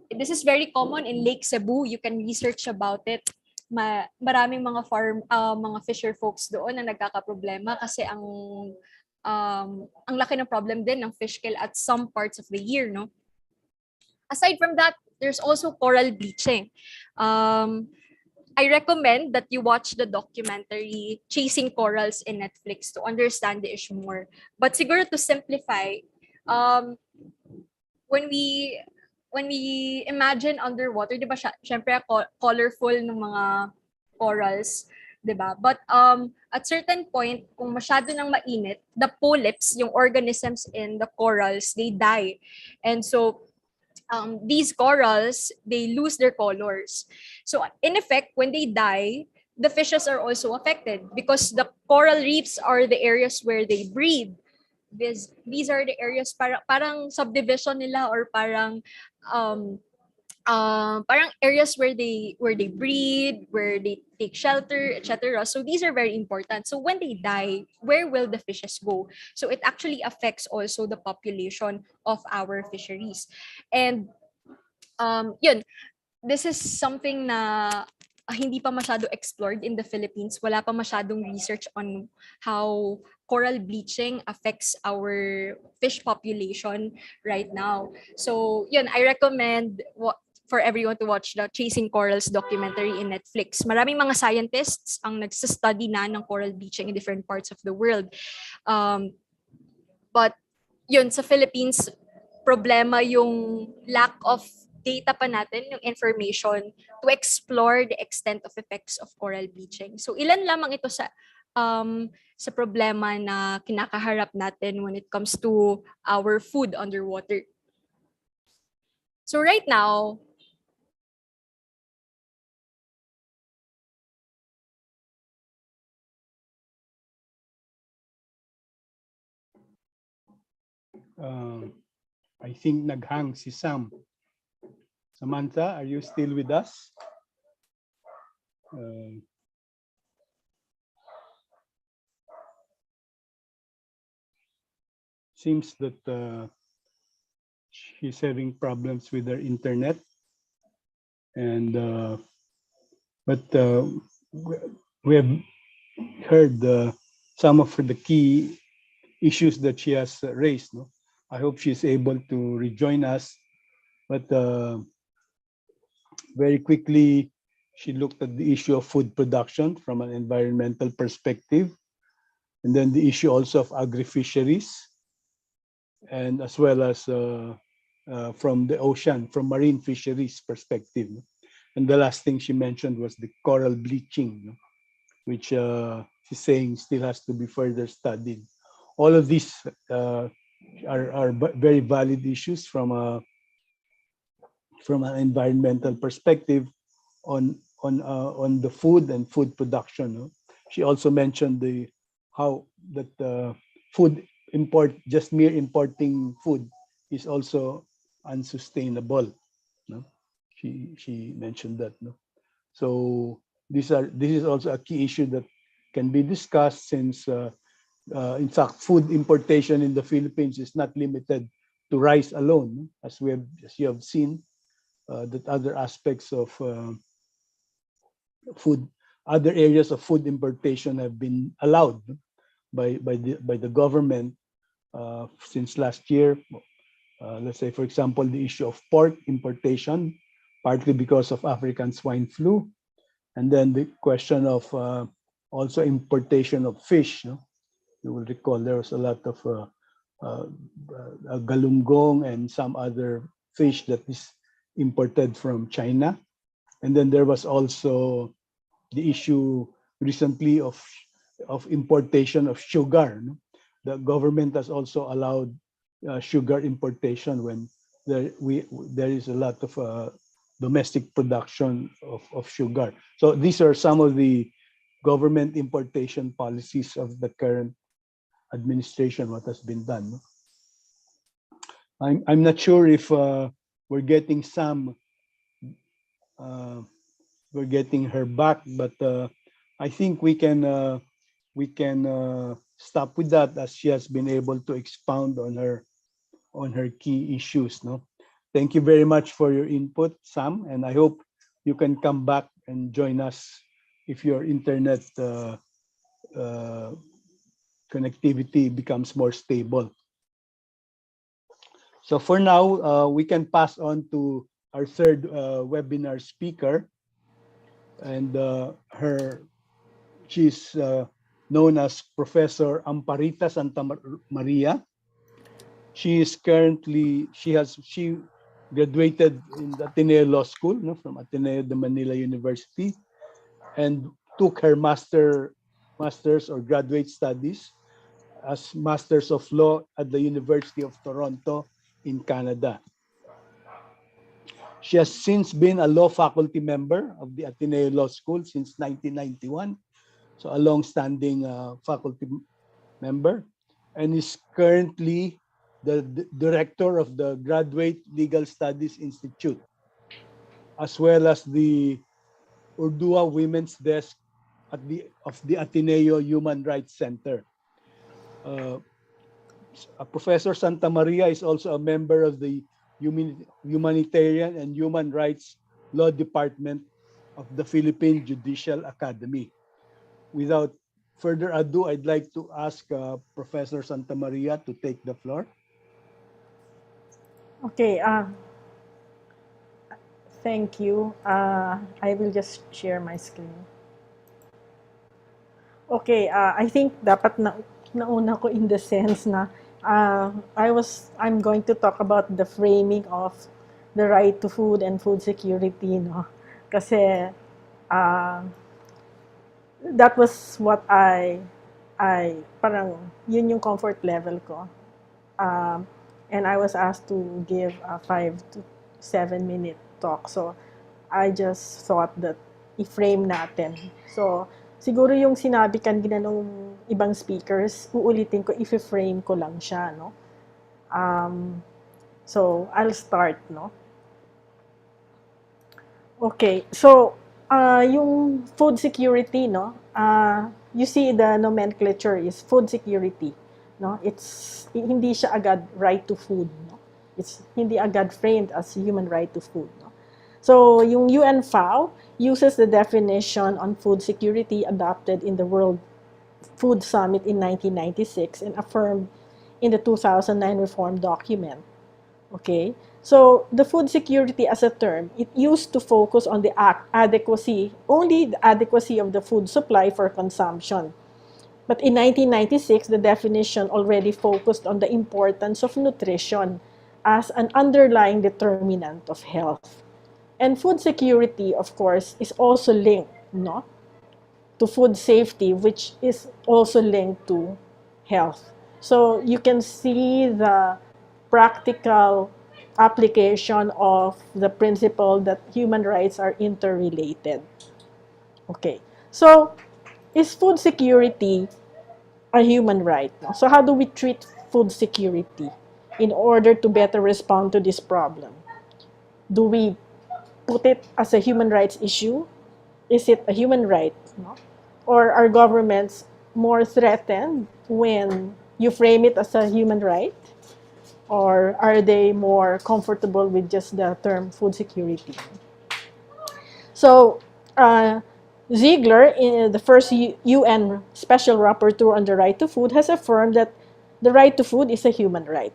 This is very common in Lake Cebu. You can research about it. Maraming mga fisher folks doon na nagkakaproblema kasi ang laki ng problem din ng fish kill at some parts of the year, no? Aside from that, there's also coral bleaching. I recommend that you watch the documentary Chasing Corals in Netflix to understand the issue more. But siguro to simplify, when we imagine underwater, di ba syempre colorful ng mga corals, di ba? But at certain point, kung masyado nang mainit, the polyps, yung organisms in the corals, they die. And so these corals, they lose their colors. So in effect, when they die, the fishes are also affected because the coral reefs are the areas where they breed. these are the areas parang subdivision nila, or um parang areas where they breed, where they take shelter, etc. So these are very important. So when they die, where will the fishes go? So it actually affects also the population of our fisheries. And yun, this is something na hindi pa masyado explored in the Philippines. Wala pa masyadong research on how coral bleaching affects our fish population right now. So, yun, I recommend for everyone to watch the Chasing Corals documentary in Netflix. Maraming mga scientists ang nagsa-study na ng coral bleaching in different parts of the world. But yun, sa Philippines, problema yung lack of data pa natin, yung information to explore the extent of effects of coral bleaching. So ilan lamang ito sa problema na kinakaharap natin when it comes to our food underwater. So right now, I think naghang si Sam. Samantha, are you still with us? Seems that she's having problems with her internet, and but we have heard some of the key issues that she has raised. No? I hope she's able to rejoin us, but very quickly she looked at the issue of food production from an environmental perspective, and then the issue also of agri-fisheries, and as well as from the ocean, from marine fisheries perspective. And the last thing she mentioned was the coral bleaching, which she's saying still has to be further studied. All of these are very valid issues from an environmental perspective on the food and food production. She also mentioned how that food just mere importing food is also unsustainable. No? She mentioned that. No? So this is also a key issue that can be discussed, since in fact food importation in the Philippines is not limited to rice alone, as you have seen, that other aspects of food, other areas of food importation have been allowed by the government since last year. Let's say, for example, the issue of pork importation, partly because of African swine flu, and then the question of also importation of fish. You will recall there was a lot of galunggong and some other fish that is imported from China. And then there was also the issue recently of importation of sugar. The government has also allowed sugar importation when there is a lot of domestic production of sugar. So these are some of the government importation policies of the current administration, what has been done. I'm not sure if we're getting we're getting her back, but I think we can stop with that, as she has been able to expound on her key issues. No, thank you very much for your input, Sam, and I hope you can come back and join us if your internet connectivity becomes more stable. So for now, we can pass on to our third webinar speaker, and she's known as Professor Amparita Santa Maria. She graduated in the Ateneo Law School, from Ateneo de Manila University, and took her master's or graduate studies as Masters of Law at the University of Toronto in Canada. She has since been a law faculty member of the Ateneo Law School since 1991, so a long-standing faculty member. and is currently the director of the Graduate Legal Studies Institute, as well as the Urdua Women's Desk of the Ateneo Human Rights Center. Professor Santa Maria is also a member of the Humanitarian and Human Rights Law Department of the Philippine Judicial Academy. Without further ado, I'd like to ask Professor Santa Maria to take the floor. Okay, thank you. I will just share my screen. Okay, I think dapat nauna ko in the sense na I'm going to talk about the framing of the right to food and food security, no? Kasi that was what parang yun yung comfort level ko. And I was asked to give a 5 to 7 minute talk. So I just thought that i-frame natin. So siguro yung sinabi kanina nung ibang speakers, uulitin ko, i-frame ko lang siya, no? So I'll start, no? Okay, so yung food security, no? You see the nomenclature is food security, no? Hindi siya agad right to food, no? It's hindi agad framed as human right to food, no? So yung UN FAO uses the definition on food security adopted in the World Food Summit in 1996 and affirmed in the 2009 reform document. Okay, so the food security as a term, it used to focus on the only the adequacy of the food supply for consumption. But in 1996, the definition already focused on the importance of nutrition as an underlying determinant of health. And food security, of course, is also linked, no, to food safety, which is also linked to health. So you can see the practical application of the principle that human rights are interrelated. Okay, so is food security a human right? So how do we treat food security in order to better respond to this problem? Do we put it as a human rights issue? Is it a human right? No? Or are governments more threatened when you frame it as a human right? Or are they more comfortable with just the term food security? So, Ziegler, the first UN Special Rapporteur on the right to food, has affirmed that the right to food is a human right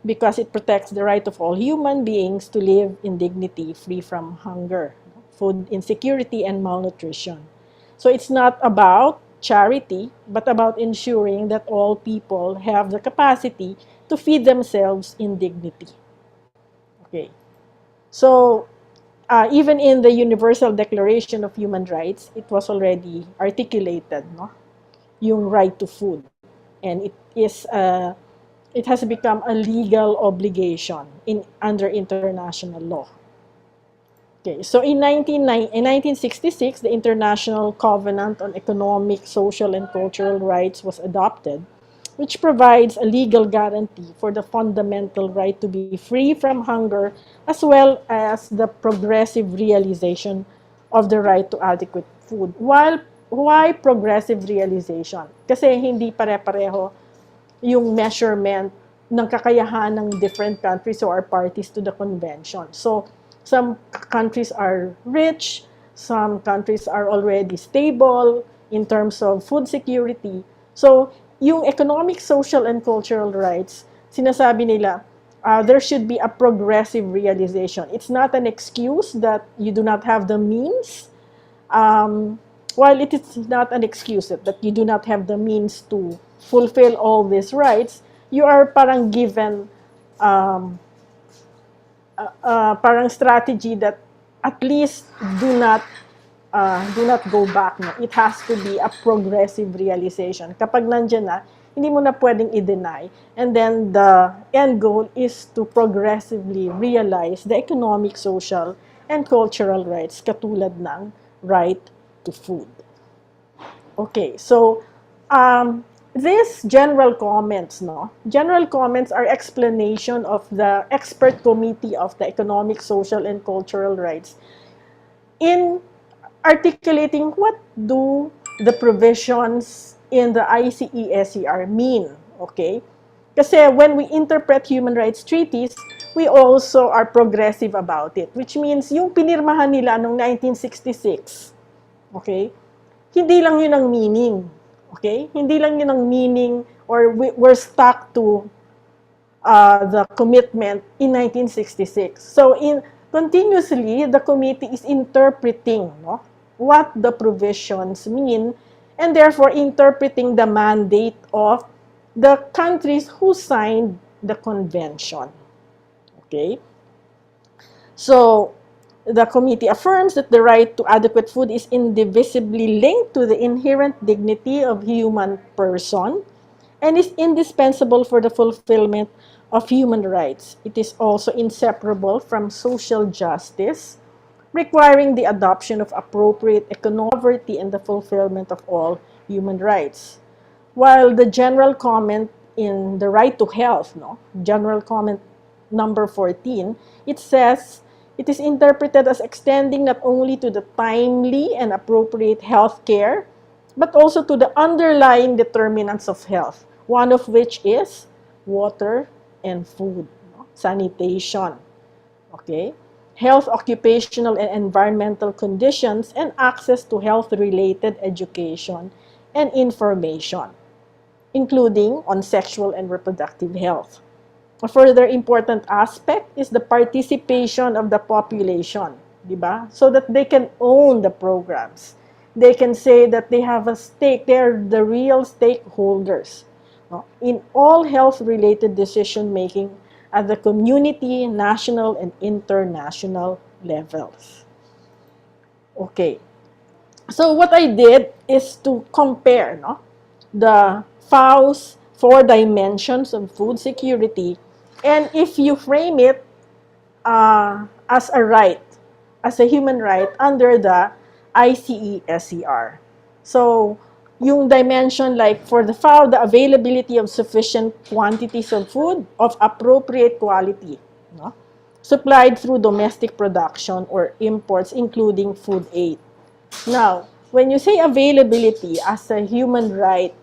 because it protects the right of all human beings to live in dignity, free from hunger, food insecurity, and malnutrition. So it's not about charity, but about ensuring that all people have the capacity to feed themselves in dignity. Okay. So even in the Universal Declaration of Human Rights, it was already articulated, no? Yung right to food. And it has become a legal obligation under international law. Okay, so in 1966, the International Covenant on Economic, Social, and Cultural Rights was adopted, which provides a legal guarantee for the fundamental right to be free from hunger, as well as the progressive realization of the right to adequate food. Why progressive realization? Kasi hindi pare-pareho yung measurement ng kakayahan ng different countries who are parties to the convention. So, some countries are rich, some countries are already stable in terms of food security. So, yung economic, social, and cultural rights, sinasabi nila, there should be a progressive realization. It's not an excuse that you do not have the means. While it is not an excuse that you do not have the means to fulfill all these rights, you are parang given parang strategy that at least do not go back. No? It has to be a progressive realization. Kapag nandiyan na, hindi mo na pwedeng i-deny. And then the end goal is to progressively realize the economic, social, and cultural rights katulad ng right to food. Okay, so these general comments, no? General comments are explanation of the expert committee of the economic, social, and cultural rights in articulating what do the provisions in the ICESCR mean, okay? Kasi when we interpret human rights treaties, we also are progressive about it, which means yung pinirmahan nila noong 1966, okay? Hindi lang yun ang meaning, okay? Hindi lang yun ang meaning or we're stuck to the commitment in 1966. So continuously, the committee is interpreting, no, what the provisions mean, and therefore interpreting the mandate of the countries who signed the convention. Okay? So, the committee affirms that the right to adequate food is indivisibly linked to the inherent dignity of human person and is indispensable for the fulfillment of human rights. It is also inseparable from social justice, requiring the adoption of appropriate economic poverty and the fulfillment of all human rights. While the general comment in the right to health, no, general comment number 14, it says it is interpreted as extending not only to the timely and appropriate health care, but also to the underlying determinants of health, one of which is water and food, no? Sanitation, okay? Health, occupational, and environmental conditions, and access to health-related education and information, including on sexual and reproductive health. A further important aspect is the participation of the population, diba? So that they can own the programs. They can say that they have a stake, they're the real stakeholders, no, in all health-related decision-making at the community, national, and international levels. Okay. So what I did is to compare, no, the FAO's 4 dimensions of food security, and if you frame it as a right, as a human right under the ICESCR. So, yung dimension like for the FAO, the availability of sufficient quantities of food of appropriate quality, no? Supplied through domestic production or imports, including food aid. Now, when you say availability as a human right,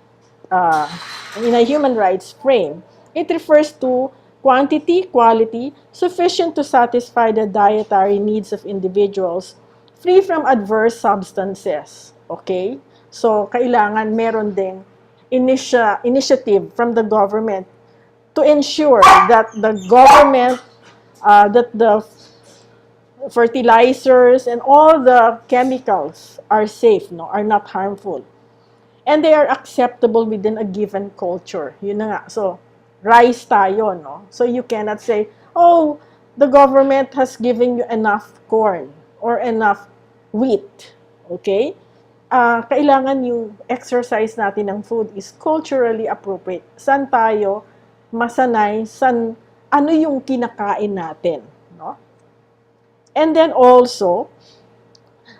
in a human rights frame, it refers to quantity, quality, sufficient to satisfy the dietary needs of individuals, free from adverse substances. Okay? So, kailangan meron ding initiative from the government to ensure that the government, that the fertilizers and all the chemicals are safe, no, are not harmful. And they are acceptable within a given culture. Yun na nga. So, rice tayo, no? So, you cannot say, oh, the government has given you enough corn or enough wheat. Okay? Kailangan yung exercise natin ng food is culturally appropriate. San tayo masanay, ano yung kinakain natin, no? And then also,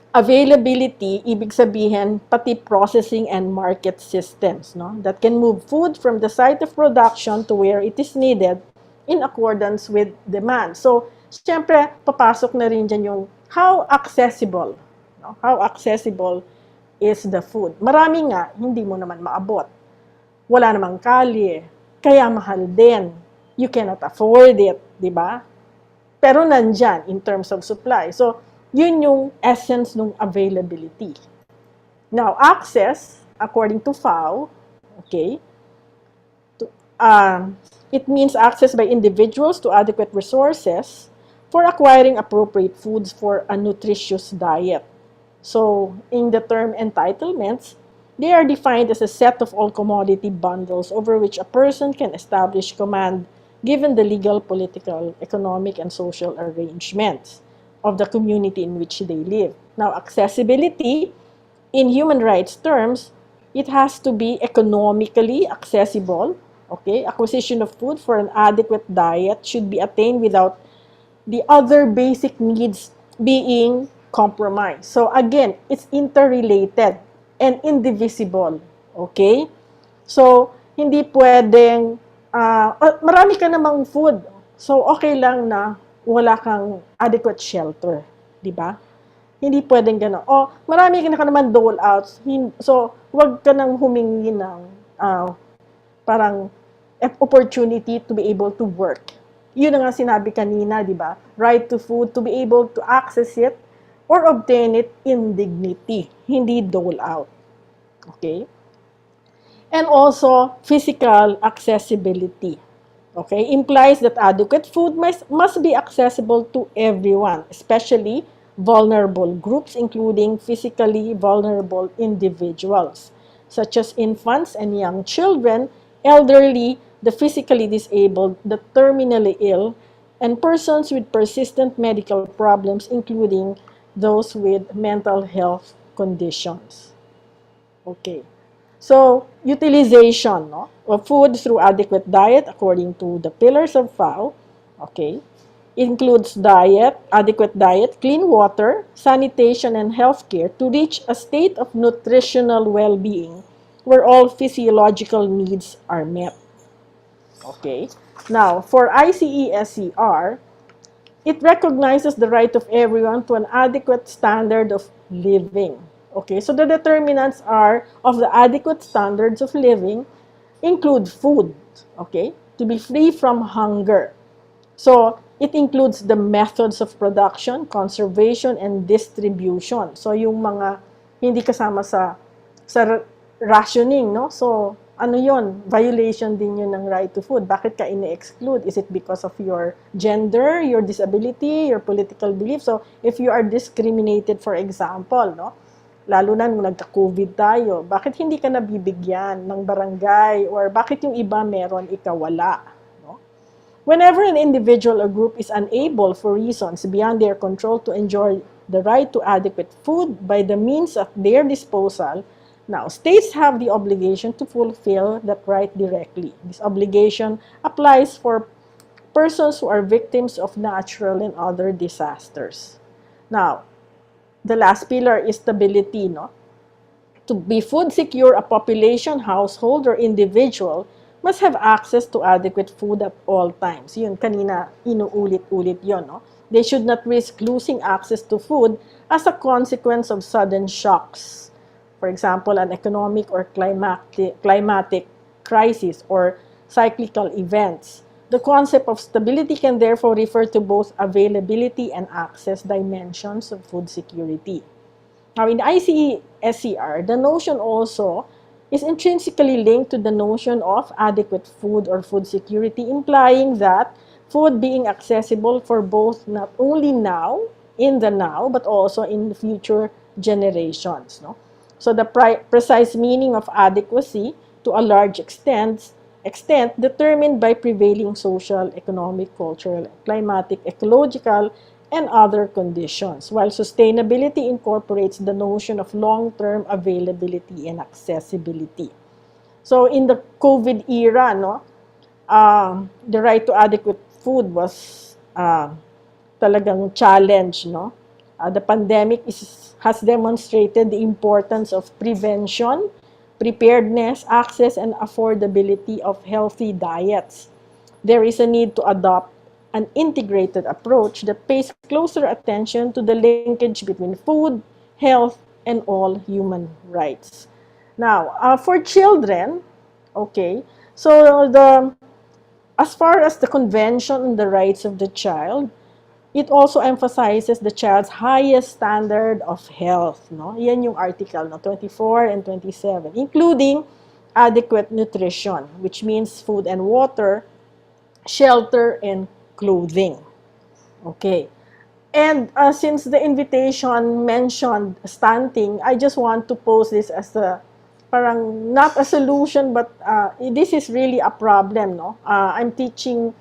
availability, ibig sabihin, pati processing and market systems, no? That can move food from the site of production to where it is needed in accordance with demand. So, siyempre, papasok na rin dyan yung how accessible, no? How accessible is the food. Marami nga, hindi mo naman maabot. Wala namang kalye, kaya mahal din. You cannot afford it, di ba? Pero nandyan in terms of supply. So, yun yung essence ng availability. Now, access, according to FAO, okay, it means access by individuals to adequate resources for acquiring appropriate foods for a nutritious diet. So, in the term entitlements, they are defined as a set of all commodity bundles over which a person can establish command given the legal, political, economic, and social arrangements of the community in which they live. Now, accessibility, in human rights terms, it has to be economically accessible. Okay, acquisition of food for an adequate diet should be attained without the other basic needs being compromised. So again, it's interrelated and indivisible. Okay, So, hindi pwedeng, marami ka namang food. So, okay lang na wala kang adequate shelter. Di ba? Hindi pwedeng gano'n. O, marami ka na naman dole outs. So, wag ka nang humingi ng parang opportunity to be able to work. Yun ang nga sinabi kanina, di ba? Right to food, to be able to access it or obtain it in dignity, hindi dole out. Okay? And also, physical accessibility. Okay? Implies that adequate food must be accessible to everyone, especially vulnerable groups, including physically vulnerable individuals, such as infants and young children, elderly, the physically disabled, the terminally ill, and persons with persistent medical problems, including those with mental health conditions. Okay. So, utilization of food through adequate diet according to the pillars of FAO, okay, includes adequate diet, clean water, sanitation, and healthcare to reach a state of nutritional well-being where all physiological needs are met. Okay. Now, for ICESCR, it recognizes the right of everyone to an adequate standard of living. Okay, so the determinants of the adequate standards of living include food, okay, to be free from hunger. So it includes the methods of production, conservation, and distribution. So yung mga hindi kasama sa rationing, no? So ano yon? Violation din yun ng right to food. Bakit ka ini-exclude? Is it because of your gender, your disability, your political belief? So if you are discriminated, for example, no? Lalo na nung nagka-COVID tayo, bakit hindi ka nabibigyan ng barangay? Or bakit yung iba meron, ikaw wala? No? Whenever an individual or group is unable for reasons beyond their control to enjoy the right to adequate food by the means at their disposal, now, states have the obligation to fulfill that right directly. This obligation applies for persons who are victims of natural and other disasters. Now, the last pillar is stability, no? To be food secure, a population, household, or individual must have access to adequate food at all times. Yun, kanina inuulit-ulit yun, no? They should not risk losing access to food as a consequence of sudden shocks. For example, an economic or climatic crisis or cyclical events. The concept of stability can therefore refer to both availability and access dimensions of food security. Now, in ICESCR, the notion also is intrinsically linked to the notion of adequate food or food security, implying that food being accessible for both not only now, in the now, but also in the future generations. No? So the precise meaning of adequacy, to a large extent determined by prevailing social, economic, cultural, climatic, ecological, and other conditions, while sustainability incorporates the notion of long-term availability and accessibility. So in the COVID era, no, the right to adequate food was talagang challenge, no? The pandemic has demonstrated the importance of prevention, preparedness, access, and affordability of healthy diets. There is a need to adopt an integrated approach that pays closer attention to the linkage between food, health, and all human rights. Now, for children, okay, so as far as the Convention on the Rights of the Child, it also emphasizes the child's highest standard of health. No? Yan yung article, no? 24 and 27, including adequate nutrition, which means food and water, shelter, and clothing. Okay. And since the invitation mentioned stunting, I just want to pose this as parang not a solution, but this is really a problem. No? I'm teaching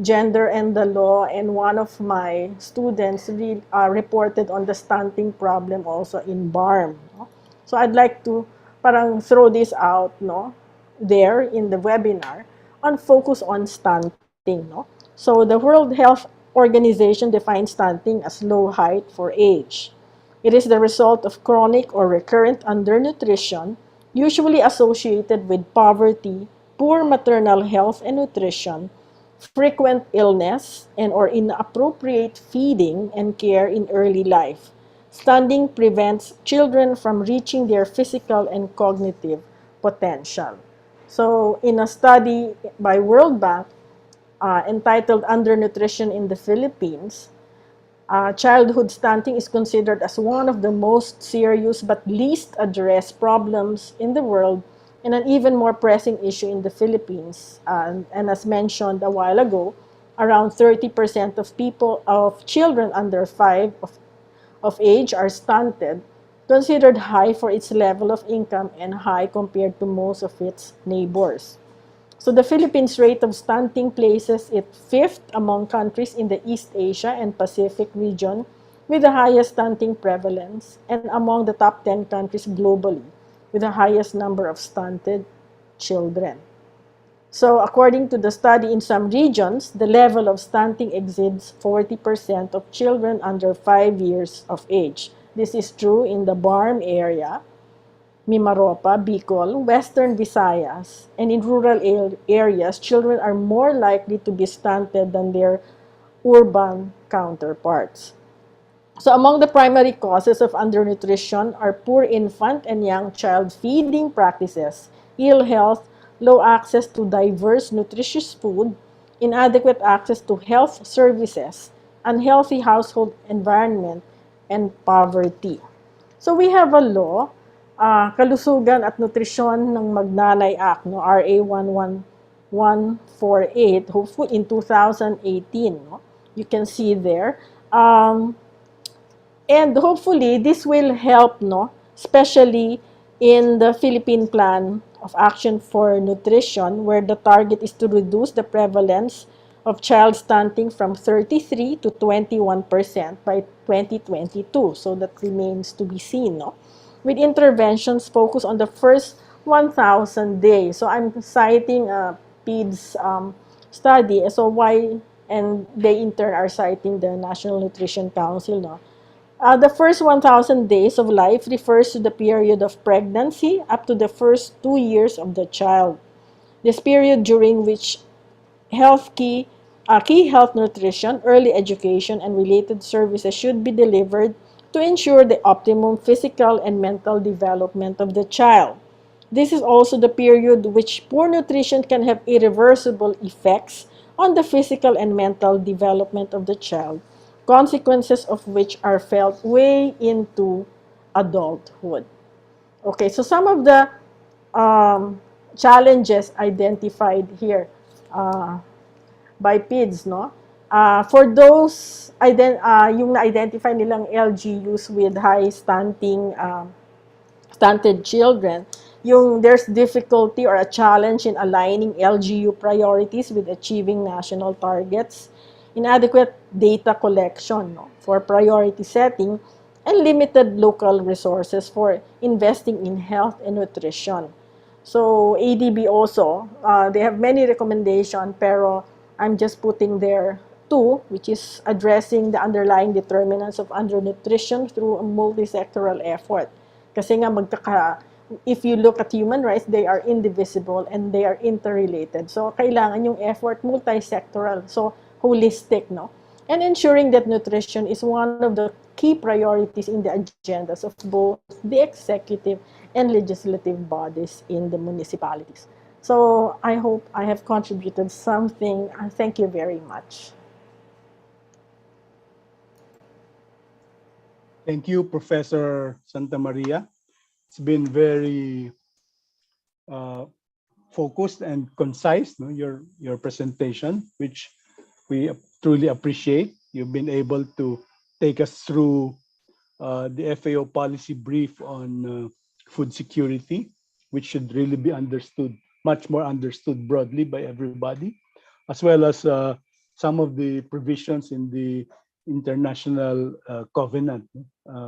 gender and the law, and one of my students reported on the stunting problem also in BARM. No? So I'd like to parang throw this out, no, there in the webinar on focus on stunting. No? So the World Health Organization defines stunting as low height for age. It is the result of chronic or recurrent undernutrition, usually associated with poverty, poor maternal health and nutrition, frequent illness, and or inappropriate feeding and care in early life. Stunting prevents children from reaching their physical and cognitive potential. So, in a study by World Bank entitled Undernutrition in the Philippines, childhood stunting is considered as one of the most serious but least addressed problems in the world and an even more pressing issue in the Philippines. And as mentioned a while ago, around 30% of children under 5 of age are stunted, considered high for its level of income and high compared to most of its neighbors. So the Philippines' rate of stunting places it fifth among countries in the East Asia and Pacific region with the highest stunting prevalence and among the top 10 countries globally with the highest number of stunted children. So according to the study, in some regions, the level of stunting exceeds 40% of children under 5 years of age. This is true in the Barm area, Mimaropa, Bicol, Western Visayas, and in rural areas, children are more likely to be stunted than their urban counterparts. So among the primary causes of undernutrition are poor infant and young child feeding practices, ill health, low access to diverse nutritious food, inadequate access to health services, unhealthy household environment, and poverty. So we have a law, Kalusugan at Nutrisyon ng Magnanay Act, no, RA 11148, hopefully in 2018. No? You can see there. And hopefully, this will help, no, especially in the Philippine Plan of Action for Nutrition, where the target is to reduce the prevalence of child stunting from 33 to 21% by 2022. So that remains to be seen, no? With interventions focused on the first 1,000 days. So I'm citing a PEDS study. So why, and they in turn are citing the National Nutrition Council, no? The first 1,000 days of life refers to the period of pregnancy up to the first 2 years of the child. This period during which key health nutrition, early education, and related services should be delivered to ensure the optimum physical and mental development of the child. This is also the period which poor nutrition can have irreversible effects on the physical and mental development of the child, consequences of which are felt way into adulthood. Okay, so some of the challenges identified here by PIDS, no? For those, yung na-identify nilang LGUs with high stunted children, there's difficulty or a challenge in aligning LGU priorities with achieving national targets, inadequate data collection, no, for priority setting, and limited local resources for investing in health and nutrition. So ADB also, they have many recommendations, pero I'm just putting there two, which is addressing the underlying determinants of undernutrition through a multi-sectoral effort. Kasi nga if you look at human rights, they are indivisible and they are interrelated. So kailangan yung effort multi-sectoral, so holistic, no? And ensuring that nutrition is one of the key priorities in the agendas of both the executive and legislative bodies in the municipalities. So I hope I have contributed something. Thank you very much. Thank you, Professor Santa Maria. It's been very focused and concise, no, your presentation, which we truly appreciate. You've been able to take us through the FAO policy brief on food security, which should really be understood, much more understood broadly by everybody, as well as some of the provisions in the International Covenant,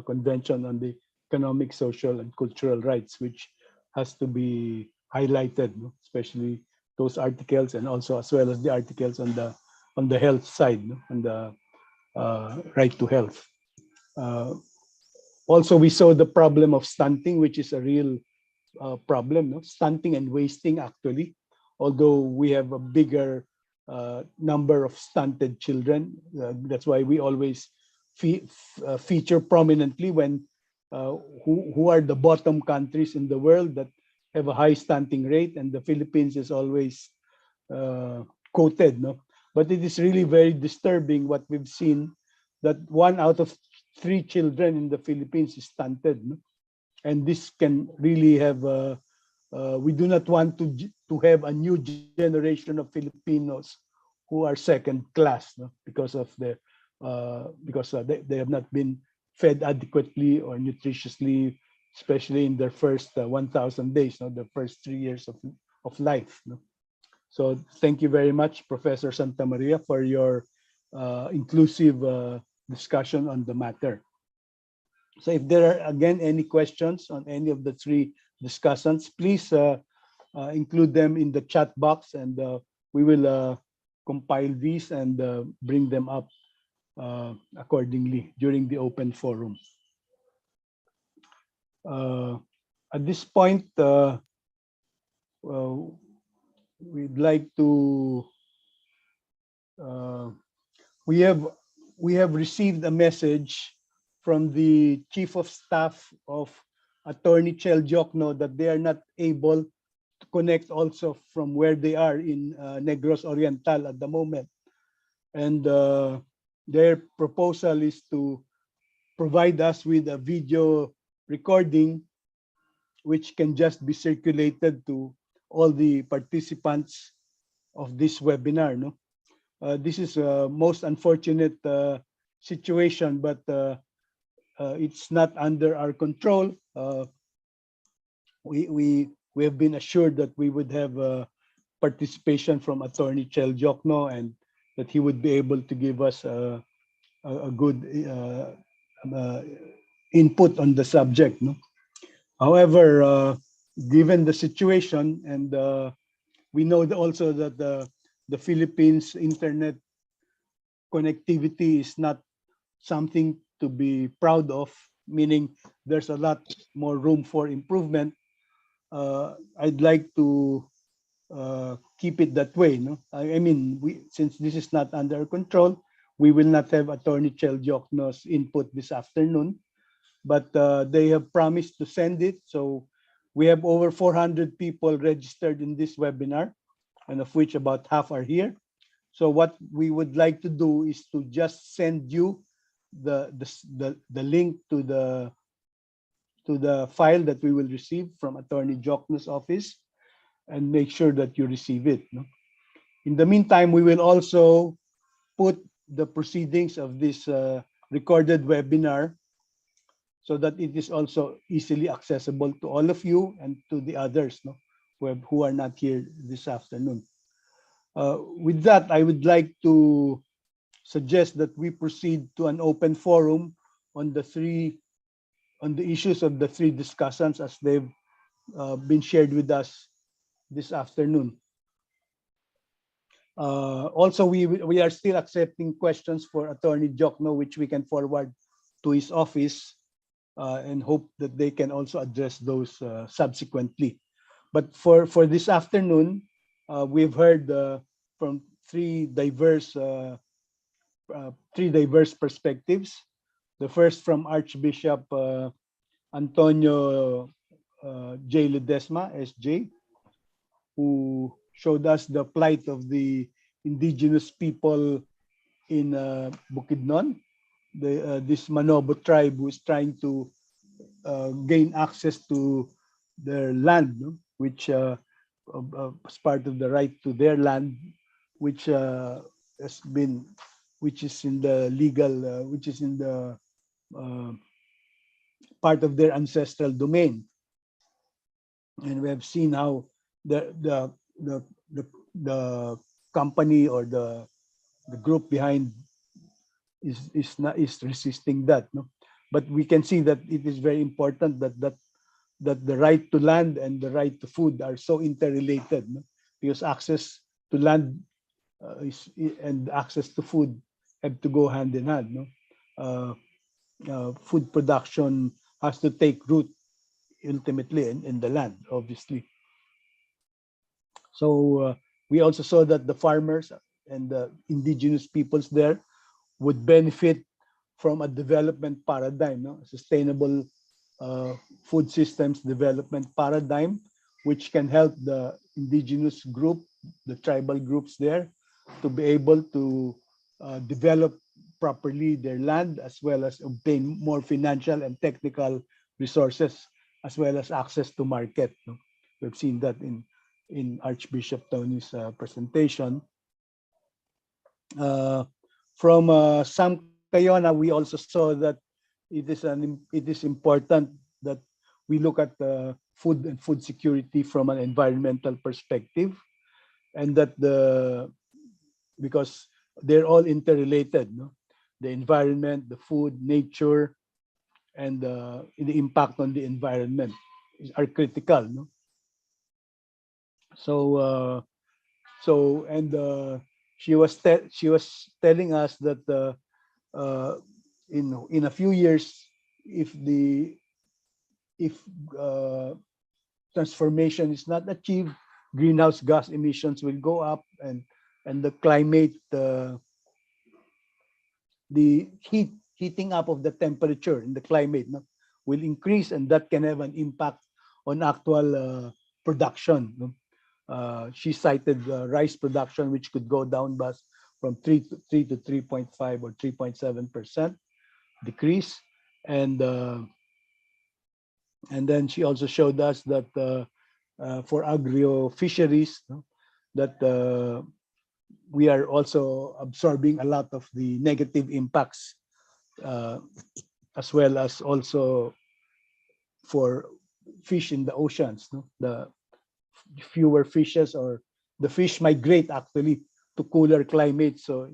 Convention on the Economic, Social, and Cultural Rights, which has to be highlighted, especially those articles, and also as well as the articles on the health side, on the right to health. Also, we saw the problem of stunting, which is a real problem, no? Stunting and wasting actually, although we have a bigger number of stunted children. That's why we always feature prominently when who are the bottom countries in the world that have a high stunting rate, and the Philippines is always quoted, no? But it is really very disturbing what we've seen, that 1 out of 3 children in the Philippines is stunted, no? And this can really have we do not want to have a new generation of Filipinos who are second class, no? Because of they have not been fed adequately or nutritiously, especially in their first 1,000 days, no? The first 3 years of life, no? So thank you very much, Professor Santa Maria, for your inclusive discussion on the matter. So if there are again any questions on any of the 3 discussants, please include them in the chat box, and we will compile these and bring them up accordingly during the open forum. At this point, we'd like to we have received a message from the Chief of Staff of Attorney Chel Jokno that they are not able to connect also from where they are in Negros Oriental at the moment. And their proposal is to provide us with a video recording which can just be circulated to all the participants of this webinar, no? This is a most unfortunate situation, but it's not under our control. We have been assured that we would have participation from Attorney Chel Jokno, and that he would be able to give us a good input on the subject, no? However, given the situation, and we know also that the Philippines internet connectivity is not something to be proud of, meaning there's a lot more room for improvement. I'd like to keep it that way, no? I mean, since this is not under our control, we will not have Attorney Chel Jokno's input this afternoon, but they have promised to send it. So we have over 400 people registered in this webinar, and of which about half are here. So what we would like to do is to just send you the link to the file that we will receive from Attorney Jokno's office, and make sure that you receive it, no? In the meantime, we will also put the proceedings of this recorded webinar so that it is also easily accessible to all of you and to the others, no, who are not here this afternoon. With that, I would like to suggest that we proceed to an open forum on the issues of the 3 discussants as they've been shared with us this afternoon. Also, we are still accepting questions for Attorney Jokno, which we can forward to his office, and hope that they can also address those subsequently. But for this afternoon, we've heard from three diverse perspectives. The first from Archbishop Antonio J. Ledesma, SJ, who showed us the plight of the indigenous people in Bukidnon, this Manobo tribe who is trying to gain access to their land, no? Which as part of the right to their land, which is in the legal, which is in the part of their ancestral domain. And we have seen how the company or the group behind is resisting that, no? But we can see that it is very important that the right to land and the right to food are so interrelated, no? Because access to land and access to food have to go hand in hand, no? Food production has to take root ultimately in the land, obviously. So we also saw that the farmers and the indigenous peoples there would benefit from a development paradigm, no? Sustainable food systems development paradigm, which can help the indigenous group, the tribal groups there, to be able to develop properly their land, as well as obtain more financial and technical resources, as well as access to market. No? We've seen that in Archbishop Tony's presentation. From Sam Kayona, we also saw that it is important that we look at food and food security from an environmental perspective, and that because they're all interrelated, no? The environment, the food, nature, and the impact on the environment are critical, no? She was telling us that in a few years, if transformation is not achieved, greenhouse gas emissions will go up, and the climate, the heating up of the temperature in the climate, no, will increase, and that can have an impact on actual production. No? She cited rice production, which could go down by from 3 to 3.5 or 3.7% decrease, and then she also showed us that for agro fisheries, no, that we are also absorbing a lot of the negative impacts, as well as also for fish in the oceans. No? The fewer fishes, or the fish migrate actually to cooler climates, so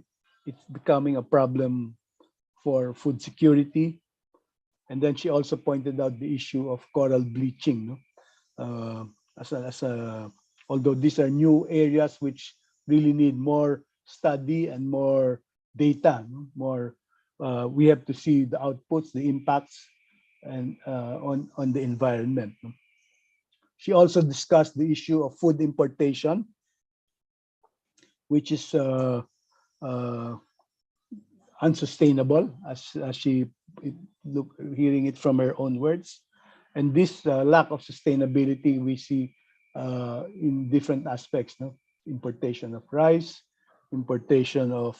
it's becoming a problem for food security. And then she also pointed out the issue of coral bleaching. No? Although these are new areas which really need more study and more data, no? We have to see the outputs, the impacts, and on the environment. No? She also discussed the issue of food importation, which is unsustainable, as she hearing it from her own words. And this lack of sustainability we see in different aspects. No? Importation of rice, importation of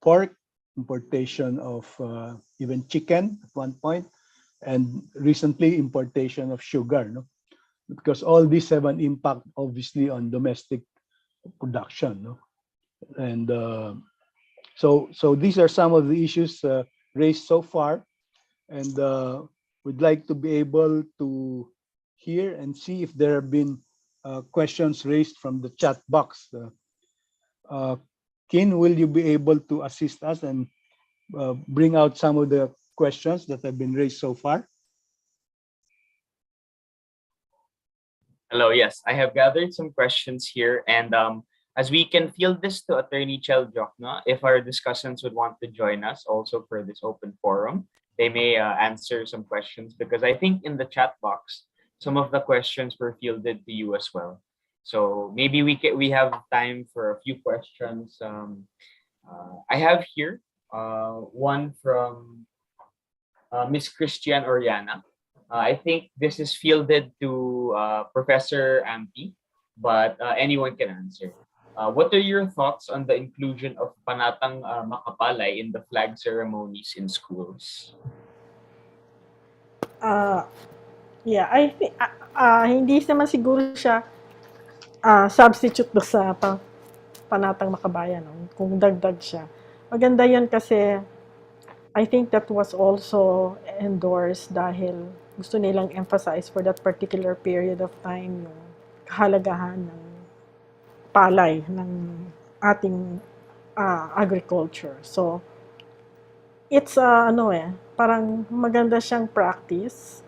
pork, importation of even chicken at one point, and recently importation of sugar. No? Because all these have an impact, obviously, on domestic production. No? And so these are some of the issues raised so far, and we'd like to be able to hear and see if there have been questions raised from the chat box. Kin, will you be able to assist us and bring out some of the questions that have been raised so far? Hello, yes, I have gathered some questions here, and as we can field this to Attorney Chel Jokna, if our discussants would want to join us also for this open forum, they may answer some questions, because I think in the chat box, some of the questions were fielded to you as well. So maybe we have time for a few questions. I have here one from Miss Christian Oriana. I think this is fielded to Professor Ampi, but anyone can answer. What are your thoughts on the inclusion of panatang makapalay in the flag ceremonies in schools? Yeah, I think hindi naman siguro siya substitute do sa panatang makabayan, no? Kung dagdag siya. Maganda yan kasi I think that was also endorsed dahil gusto nilang emphasize for that particular period of time yung kahalagahan ng palay ng ating agriculture. So, it's parang maganda siyang practice.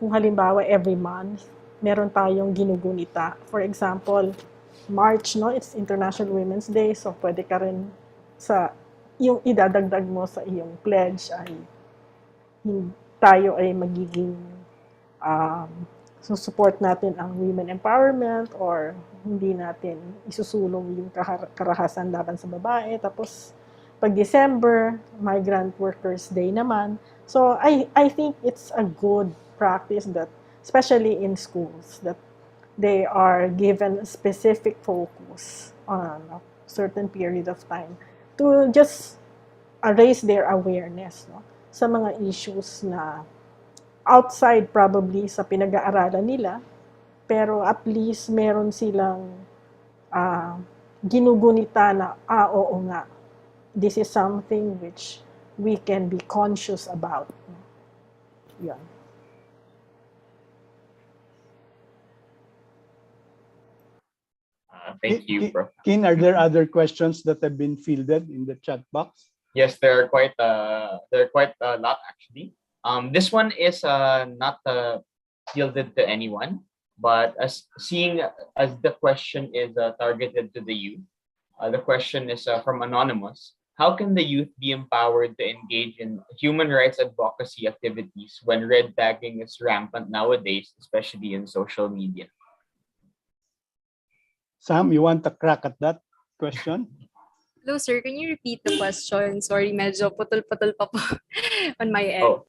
Kung halimbawa every month, meron tayong ginugunita. For example, March, no, it's International Women's Day, so pwede ka rin sa yung idadagdag mo sa iyong pledge ay tayo ay magiging support natin ang women empowerment or hindi natin isusulong yung karahasan laban sa babae. Tapos, pag December, Migrant Workers Day naman. So, I think it's a good practice that, especially in schools, that they are given a specific focus on a certain period of time to just raise their awareness, no, sa mga issues na outside probably sa pinag-aaralan nila, pero at least meron silang ginugunita na, oo nga, this is something which we can be conscious about. Yan. Thank you, Prof. Kin, are there other questions that have been fielded in the chat box? Yes, there are quite a lot actually. This one is not fielded to anyone, but as the question is targeted to the youth, the question is from Anonymous. How can the youth be empowered to engage in human rights advocacy activities when red tagging is rampant nowadays, especially in social media? Sam, you want to crack at that question? Hello, sir. Can you repeat the question? Sorry, medyo putol-putol pa po on my end. Oh,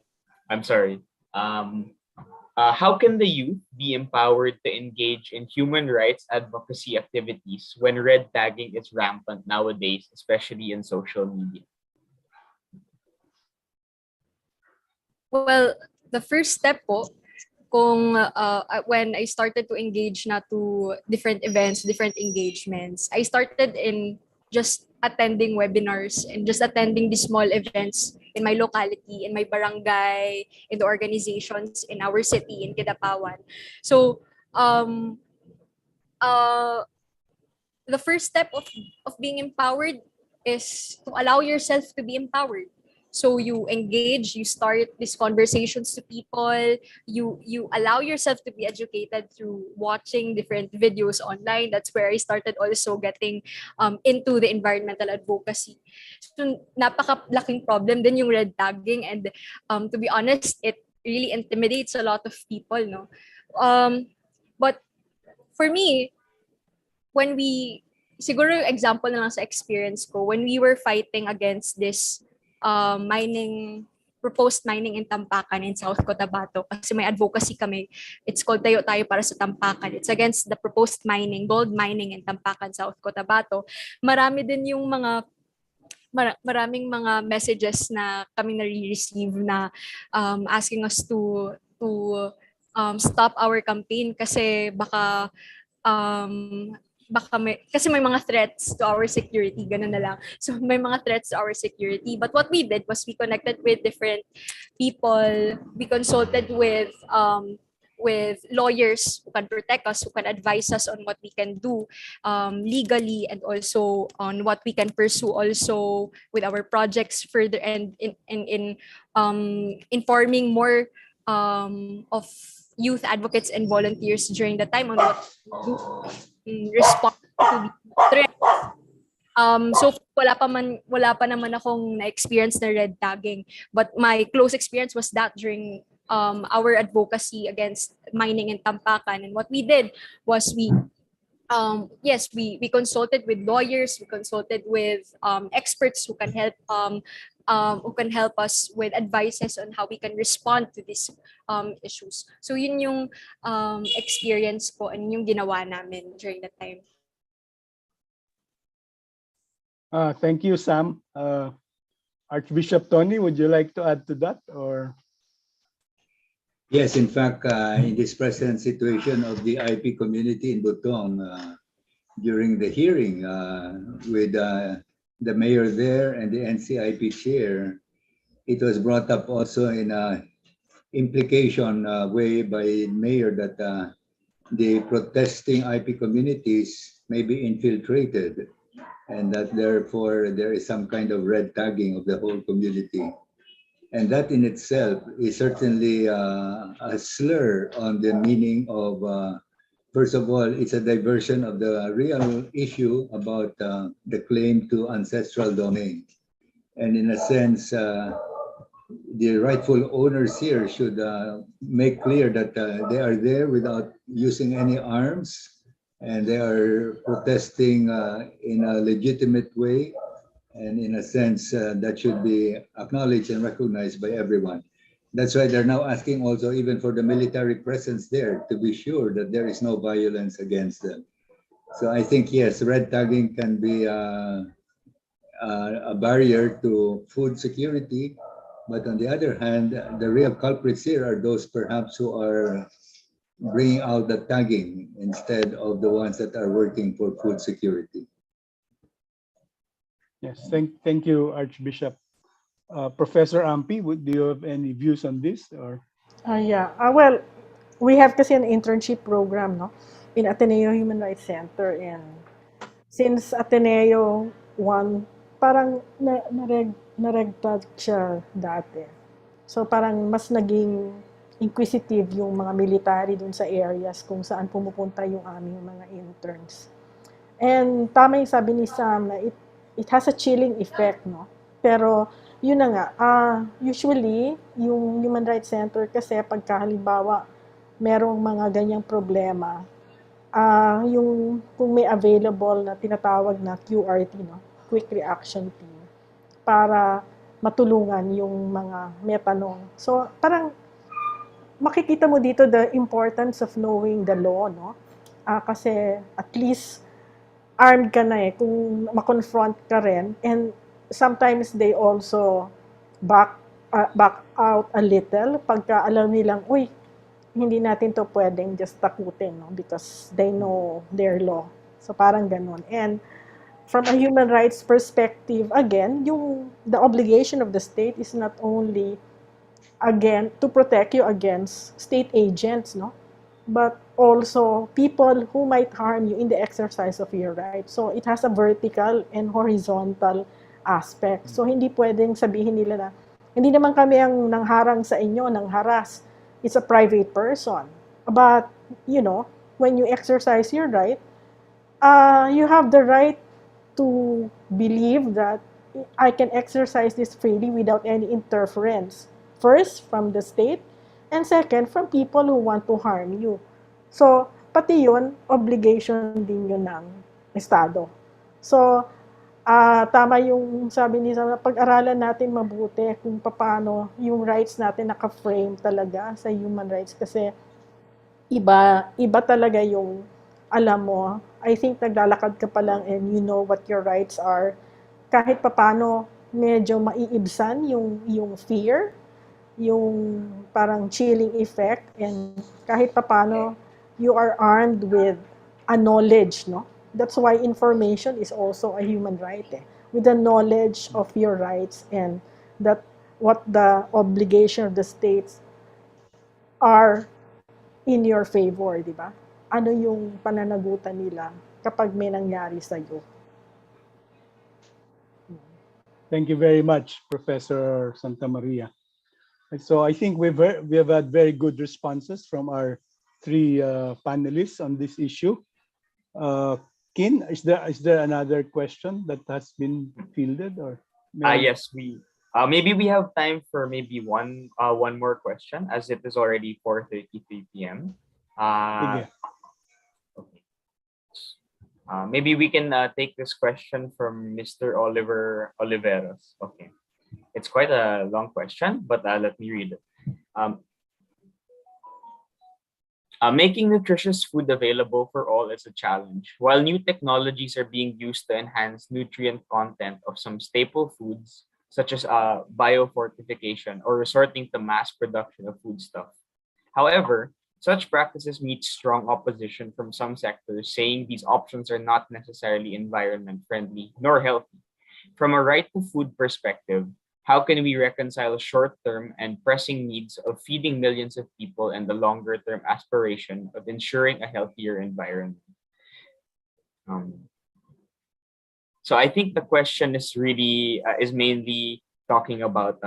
I'm sorry. How can the youth be empowered to engage in human rights advocacy activities when red tagging is rampant nowadays, especially in social media? Well, the first step po, kung when I started to engage na to different events, different engagements, I started in just attending webinars and just attending the small events in my locality, in my barangay, in the organizations in our city, in Kidapawan. So, the first step of being empowered is to allow yourself to be empowered. So you engage, you start these conversations to people, you allow yourself to be educated through watching different videos online. That's where I started also getting into the environmental advocacy. So napakalaking problem din yung red tagging, and to be honest, it really intimidates a lot of people, no? But for me, when we, siguro example na lang sa experience ko, when we were fighting against this proposed mining in Tampakan in South Cotabato, kasi may advocacy kami. It's called Tayo Tayo para sa Tampakan. It's against the proposed mining, gold mining in Tampakan, South Cotabato. Marami din yung maraming mga messages na kami nare-receive na asking us to stop our campaign kasi baka kasi may mga threats to our security, ganun na lang. So may mga threats to our security. But what we did was we connected with different people. We consulted with lawyers who can protect us, who can advise us on what we can do legally, and also on what we can pursue also with our projects further, and in informing more of youth advocates and volunteers during the time on what to do in response to the threat. So wala pa naman akong na-experience na red tagging, but my close experience was that during our advocacy against mining in Tampakan. And what we did was we consulted with lawyers, we consulted with experts who can help us with advices on how we can respond to these issues. So yun yung experience ko and yung ginawa namin during that time. Thank you, Sam. Archbishop Tony, would you like to add to that, or? Yes, in fact, in this present situation of the IP community in Butong, during the hearing with the mayor there and the NCIP chair, it was brought up also in a implication way by mayor that the protesting IP communities may be infiltrated, and that therefore there is some kind of red tagging of the whole community. And that in itself is certainly a slur on the meaning of, first of all, it's a diversion of the real issue about the claim to ancestral domain. And in a sense, the rightful owners here should make clear that they are there without using any arms, and they are protesting in a legitimate way, and in a sense that should be acknowledged and recognized by everyone. That's why they're now asking also even for the military presence there to be sure that there is no violence against them. So I think, yes, red tagging can be a barrier to food security. But on the other hand, the real culprits here are those perhaps who are bringing out the tagging instead of the ones that are working for food security. Yes, thank you, Archbishop. Professor Ampi, do you have any views on this? Or Yeah. Well, we have kasi an internship program, no, in Ateneo Human Rights Center, and since Ateneo one, parang nareg-tag siya dati. So parang mas naging inquisitive yung mga military dun sa areas kung saan pumupunta yung aming mga interns. And tama yung sabi ni Sam na it has a chilling effect, no? Pero yun na nga, usually yung Human Rights Center kasi pagka halimbawa merong mga ganyang problema, yung kung may available na tinatawag na QRT, no? Quick Reaction Team, para matulungan yung mga may tanong. So parang makikita mo dito the importance of knowing the law, no? Kasi at least armed ka na kung ma-confront ka rin. And sometimes they also back out a little pagka alam nilang, uy, hindi natin to pwedeng just takutin, no? Because they know their law. So parang ganun. And from a human rights perspective, again, the obligation of the state is not only, again, to protect you against state agents, no? But also people who might harm you in the exercise of your rights. So it has a vertical and horizontal aspect. So hindi pwedeng sabihin nila na, hindi naman kami ang nangharang sa inyo, nangharas. It's a private person. But, when you exercise your right, you have the right to believe that I can exercise this freely without any interference. First, from the state, and second, from people who want to harm you. So, pati yun, obligation din yun ng Estado. So, tama yung sabi ni Sam, pag-aralan natin mabuti kung paano yung rights natin naka-frame talaga sa human rights, kasi iba talaga yung alam mo. I think naglalakad ka pa lang and you know what your rights are. Kahit papaano medyo maiibsan yung fear, yung parang chilling effect, and kahit papaano you are armed with a knowledge, no? That's why information is also a human right, with the knowledge of your rights and that what the obligation of the states are in your favor, di ba? Ano yung pananagutan nila kapag may nangyari sa iyo. thank you very much, Professor Santa Maria. So I think we have had very good responses from our three panelists on this issue. Kin, is there another question that has been fielded, or? Yes, maybe we have time for maybe one more question, as it is already 4:33 p.m. Sige. Okay. Maybe we can take this question from Mr. Oliver Oliveros. Okay, it's quite a long question, but let me read it. Making nutritious food available for all is a challenge. While new technologies are being used to enhance nutrient content of some staple foods, such as biofortification or resorting to mass production of foodstuff. However, such practices meet strong opposition from some sectors, saying these options are not necessarily environment friendly nor healthy. From a right to food perspective, how can we reconcile short-term and pressing needs of feeding millions of people and the longer-term aspiration of ensuring a healthier environment? So I think the question is really is mainly talking about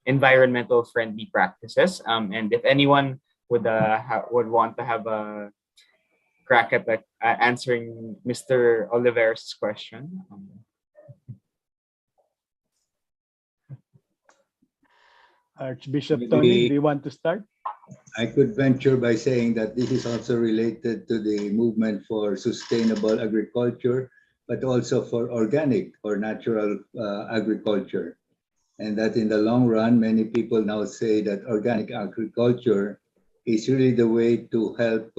environmental friendly practices. And if anyone would want to have a crack at answering Mr. Oliver's question. Archbishop Maybe- Tony, do you want to start? I could venture by saying that this is also related to the movement for sustainable agriculture, but also for organic or natural agriculture. And that in the long run, many people now say that organic agriculture is really the way to help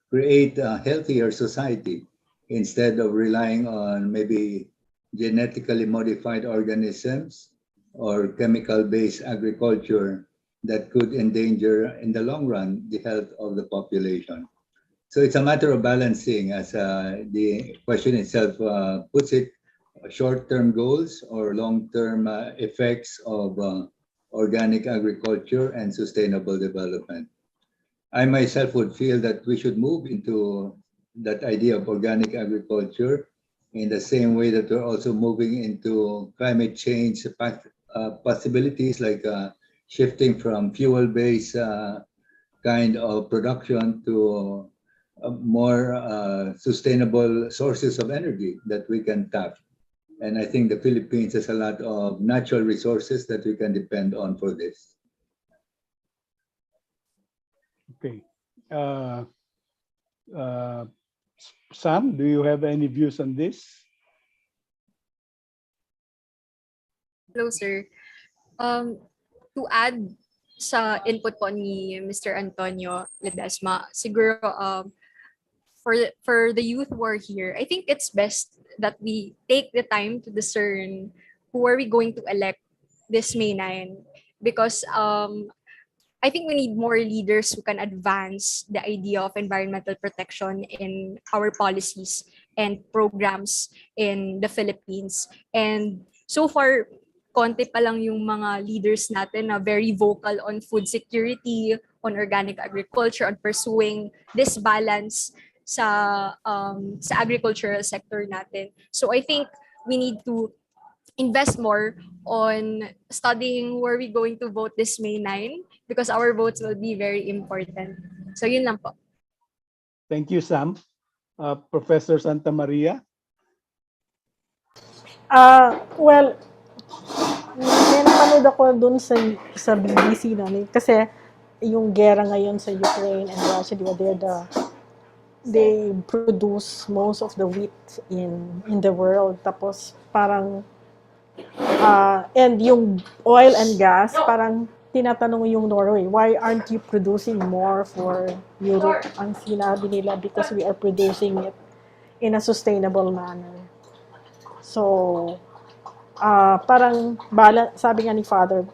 create a healthier society instead of relying on maybe genetically modified organisms or chemical-based agriculture that could endanger in the long run the health of the population. So it's a matter of balancing, as the question itself puts it, short-term goals or long-term effects of organic agriculture and sustainable development. I myself would feel that we should move into that idea of organic agriculture in the same way that we're also moving into climate change possibilities, like shifting from fuel-based kind of production to more sustainable sources of energy that we can tap. And I think the Philippines has a lot of natural resources that we can depend on for this. Okay. Uh, uh, Sam, do you have any views on this? Hello, sir. To add sa input po ni Mr. Antonio Ledesma, siguro for the youth who are here, I think it's best that we take the time to discern who are we going to elect this May 9, because I think we need more leaders who can advance the idea of environmental protection in our policies and programs in the Philippines. And so far, konti pa lang yung mga leaders natin na very vocal on food security, on organic agriculture, on pursuing this balance sa agricultural sector natin. So I think we need to invest more on studying who are we going to vote this May 9, because our votes will be very important. So yun lang po. Thank you, Sam. Professor Santa Maria? Well, may napanood ako dun sa BBC kasi yung gera ngayon sa Ukraine and Russia, di ba, they produce most of the wheat in the world. Tapos parang and yung oil and gas, parang tinatanong yung Norway, why aren't you producing more for Europe? Ang sinabi nila, because we are producing it in a sustainable manner. So, parang sabi nga ni Father,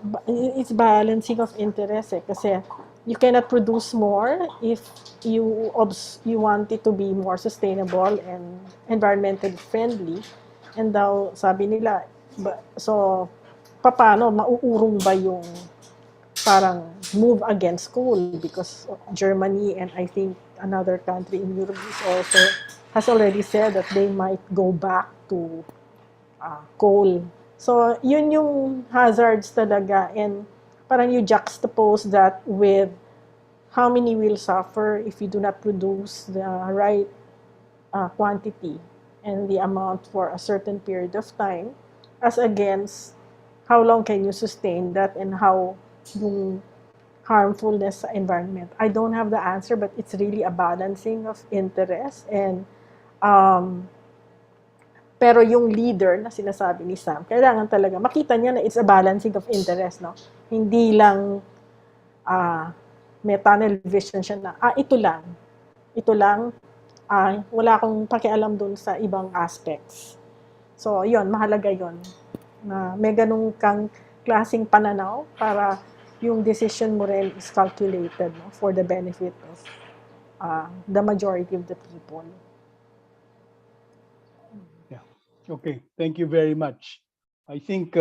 it's balancing of interest kasi you cannot produce more if you want it to be more sustainable and environmentally friendly. And daw, sabi nila, so, paano mauurong ba yung parang move against coal, because Germany and I think another country in Europe has already said that they might go back to coal. So, yun yung hazards talaga, and parang you juxtapose that with how many will suffer if you do not produce the right quantity and the amount for a certain period of time, as against how long can you sustain that and how yung harmfulness sa environment. I don't have the answer, but it's really a balancing of interest. And pero yung leader na sinasabi ni Sam, kailangan talaga makita niya na it's a balancing of interest, no? Hindi lang may tunnel vision siya na ito lang, wala akong pakialam dun sa ibang aspects. So yon, mahalaga yon na may ganung kang klaseng pananaw para yung decision mo rin is calculated, no, for the benefit of the majority of the people. Okay, thank you very much. I think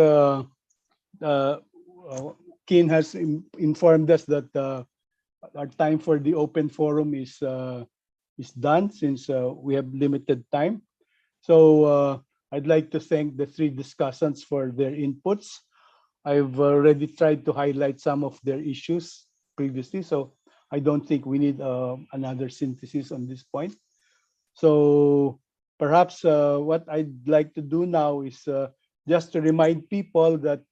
Kin has informed us that our time for the open forum is done, since we have limited time. So I'd like to thank the three discussants for their inputs. I've already tried to highlight some of their issues previously, so I don't think we need another synthesis on this point. So perhaps what I'd like to do now is just to remind people that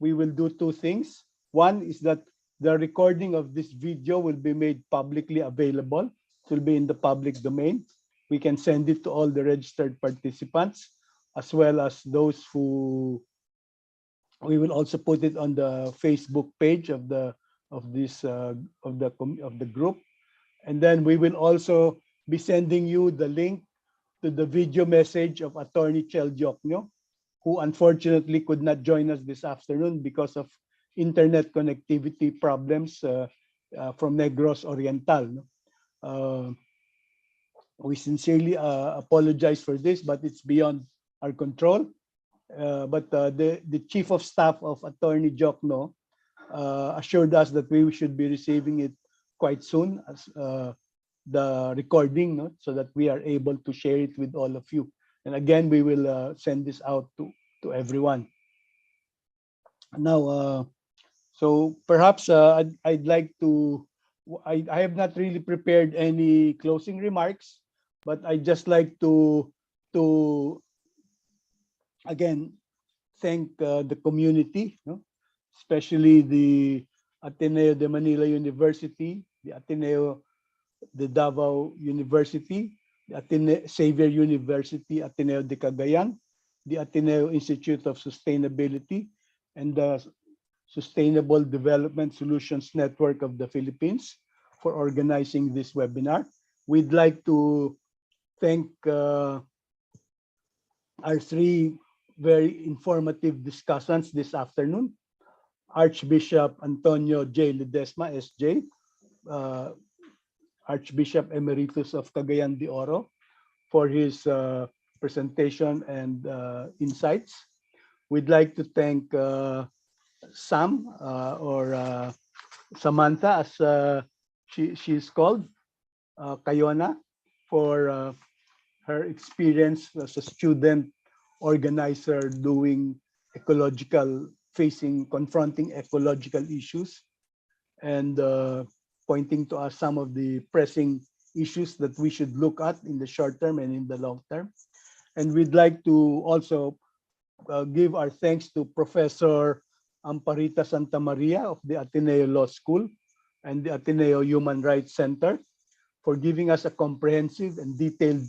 we will do two things. One is that the recording of this video will be made publicly available. It will be in the public domain. We can send it to all the registered participants, as well as those who, we will also put it on the Facebook page of the group. And then we will also be sending you the link to the video message of Attorney Chel Diokno, who unfortunately could not join us this afternoon because of internet connectivity problems from Negros Oriental. We sincerely apologize for this, but it's beyond our control. But the Chief of Staff of Attorney Diokno assured us that we should be receiving it quite soon, as the recording, no? So that we are able to share it with all of you. And again, we will send this out to everyone. Now, so perhaps I'd like to, I have not really prepared any closing remarks, but I'd just like to again thank the community, no? Especially the Ateneo de Manila University, the Ateneo de Davao University, the Ateneo Xavier University, Ateneo de Cagayan, the Ateneo Institute of Sustainability, and the Sustainable Development Solutions Network of the Philippines for organizing this webinar. We'd like to thank our three very informative discussants this afternoon. Archbishop Antonio J. Ledesma, SJ, Archbishop Emeritus of Cagayan de Oro, for his presentation and insights. We'd like to thank Sam or Samantha, as she's called, Kayona, for her experience as a student organizer doing confronting ecological issues, and pointing to us some of the pressing issues that we should look at in the short term and in the long term. And we'd like to also give our thanks to Professor Amparita Santa Maria of the Ateneo Law School and the Ateneo Human Rights Center for giving us a comprehensive and detailed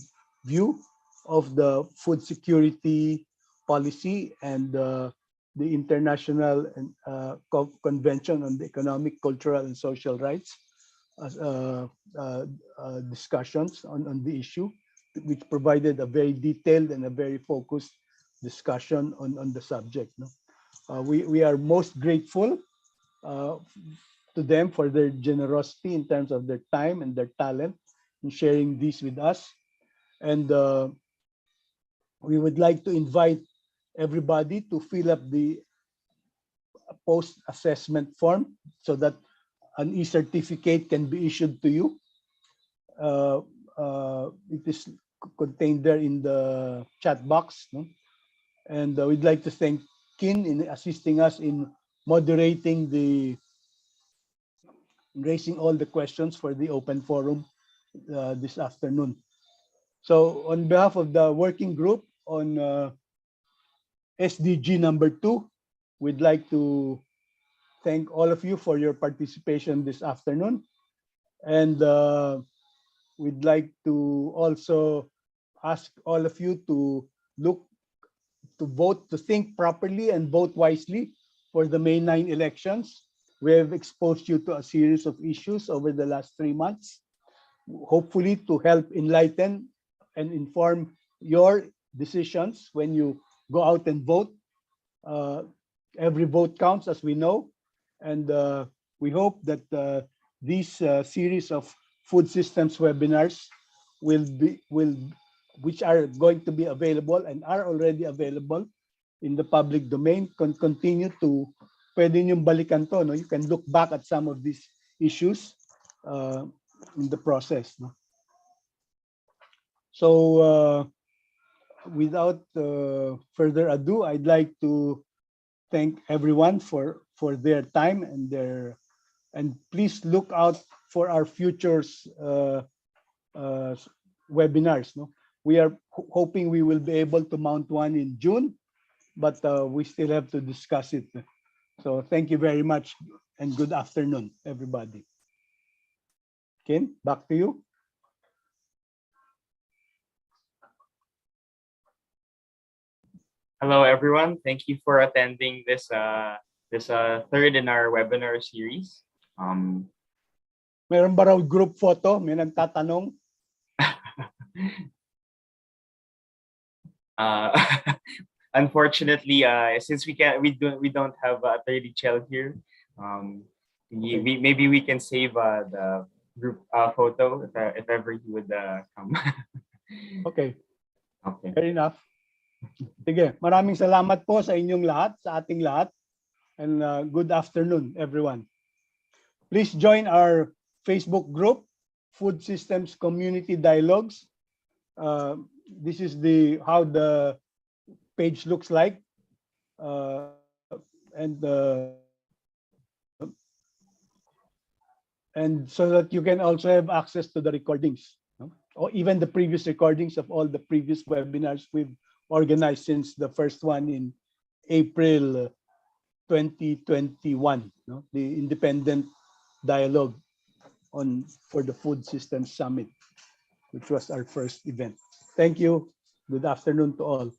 view of the food security policy and the International Convention on the Economic, Cultural, and Social Rights discussions on the issue, which provided a very detailed and a very focused discussion on the subject. No? We are most grateful to them for their generosity in terms of their time and their talent in sharing this with us. And we would like to invite everybody to fill up the post-assessment form so that an e-certificate can be issued to you. It is contained there in the chat box. No? And we'd like to thank Kin in assisting us in moderating raising all the questions for the open forum this afternoon. So on behalf of the working group on SDG number 2, we'd like to thank all of you for your participation this afternoon. And we'd like to also ask all of you to vote, to think properly and vote wisely for the May 9 elections. We have exposed you to a series of issues over the last 3 months, hopefully to help enlighten and inform your decisions when you go out and vote. Every vote counts, as we know, and we hope that these series of food systems webinars which are going to be available and are already available in the public domain, can continue to, pwede niyong balikan to, no? You can look back at some of these issues in the process. No? So without further ado, I'd like to thank everyone for their time and please look out for our futures webinars. No? We are hoping we will be able to mount one in June, but we still have to discuss it. So thank you very much and good afternoon, everybody. Ken, back to you. Hello, everyone. Thank you for attending this third in our webinar series. Meron ba raw group photo? May nagtatanong. uh, Unfortunately, since we don't have a 30 child here, maybe we can save the group photo if ever he would come. Okay, Okay. fair enough. Sige, maraming salamat po sa inyong lahat, sa ating lahat. And good afternoon, everyone. Please join our Facebook group, Food Systems Community Dialogues. This is how the page looks like. And so that you can also have access to the recordings, no? Or even the previous recordings of all the previous webinars we've organized since the first one in April 2021, no? The Independent Dialogue for the Food Systems Summit, which was our first event. Thank you. Good afternoon to all.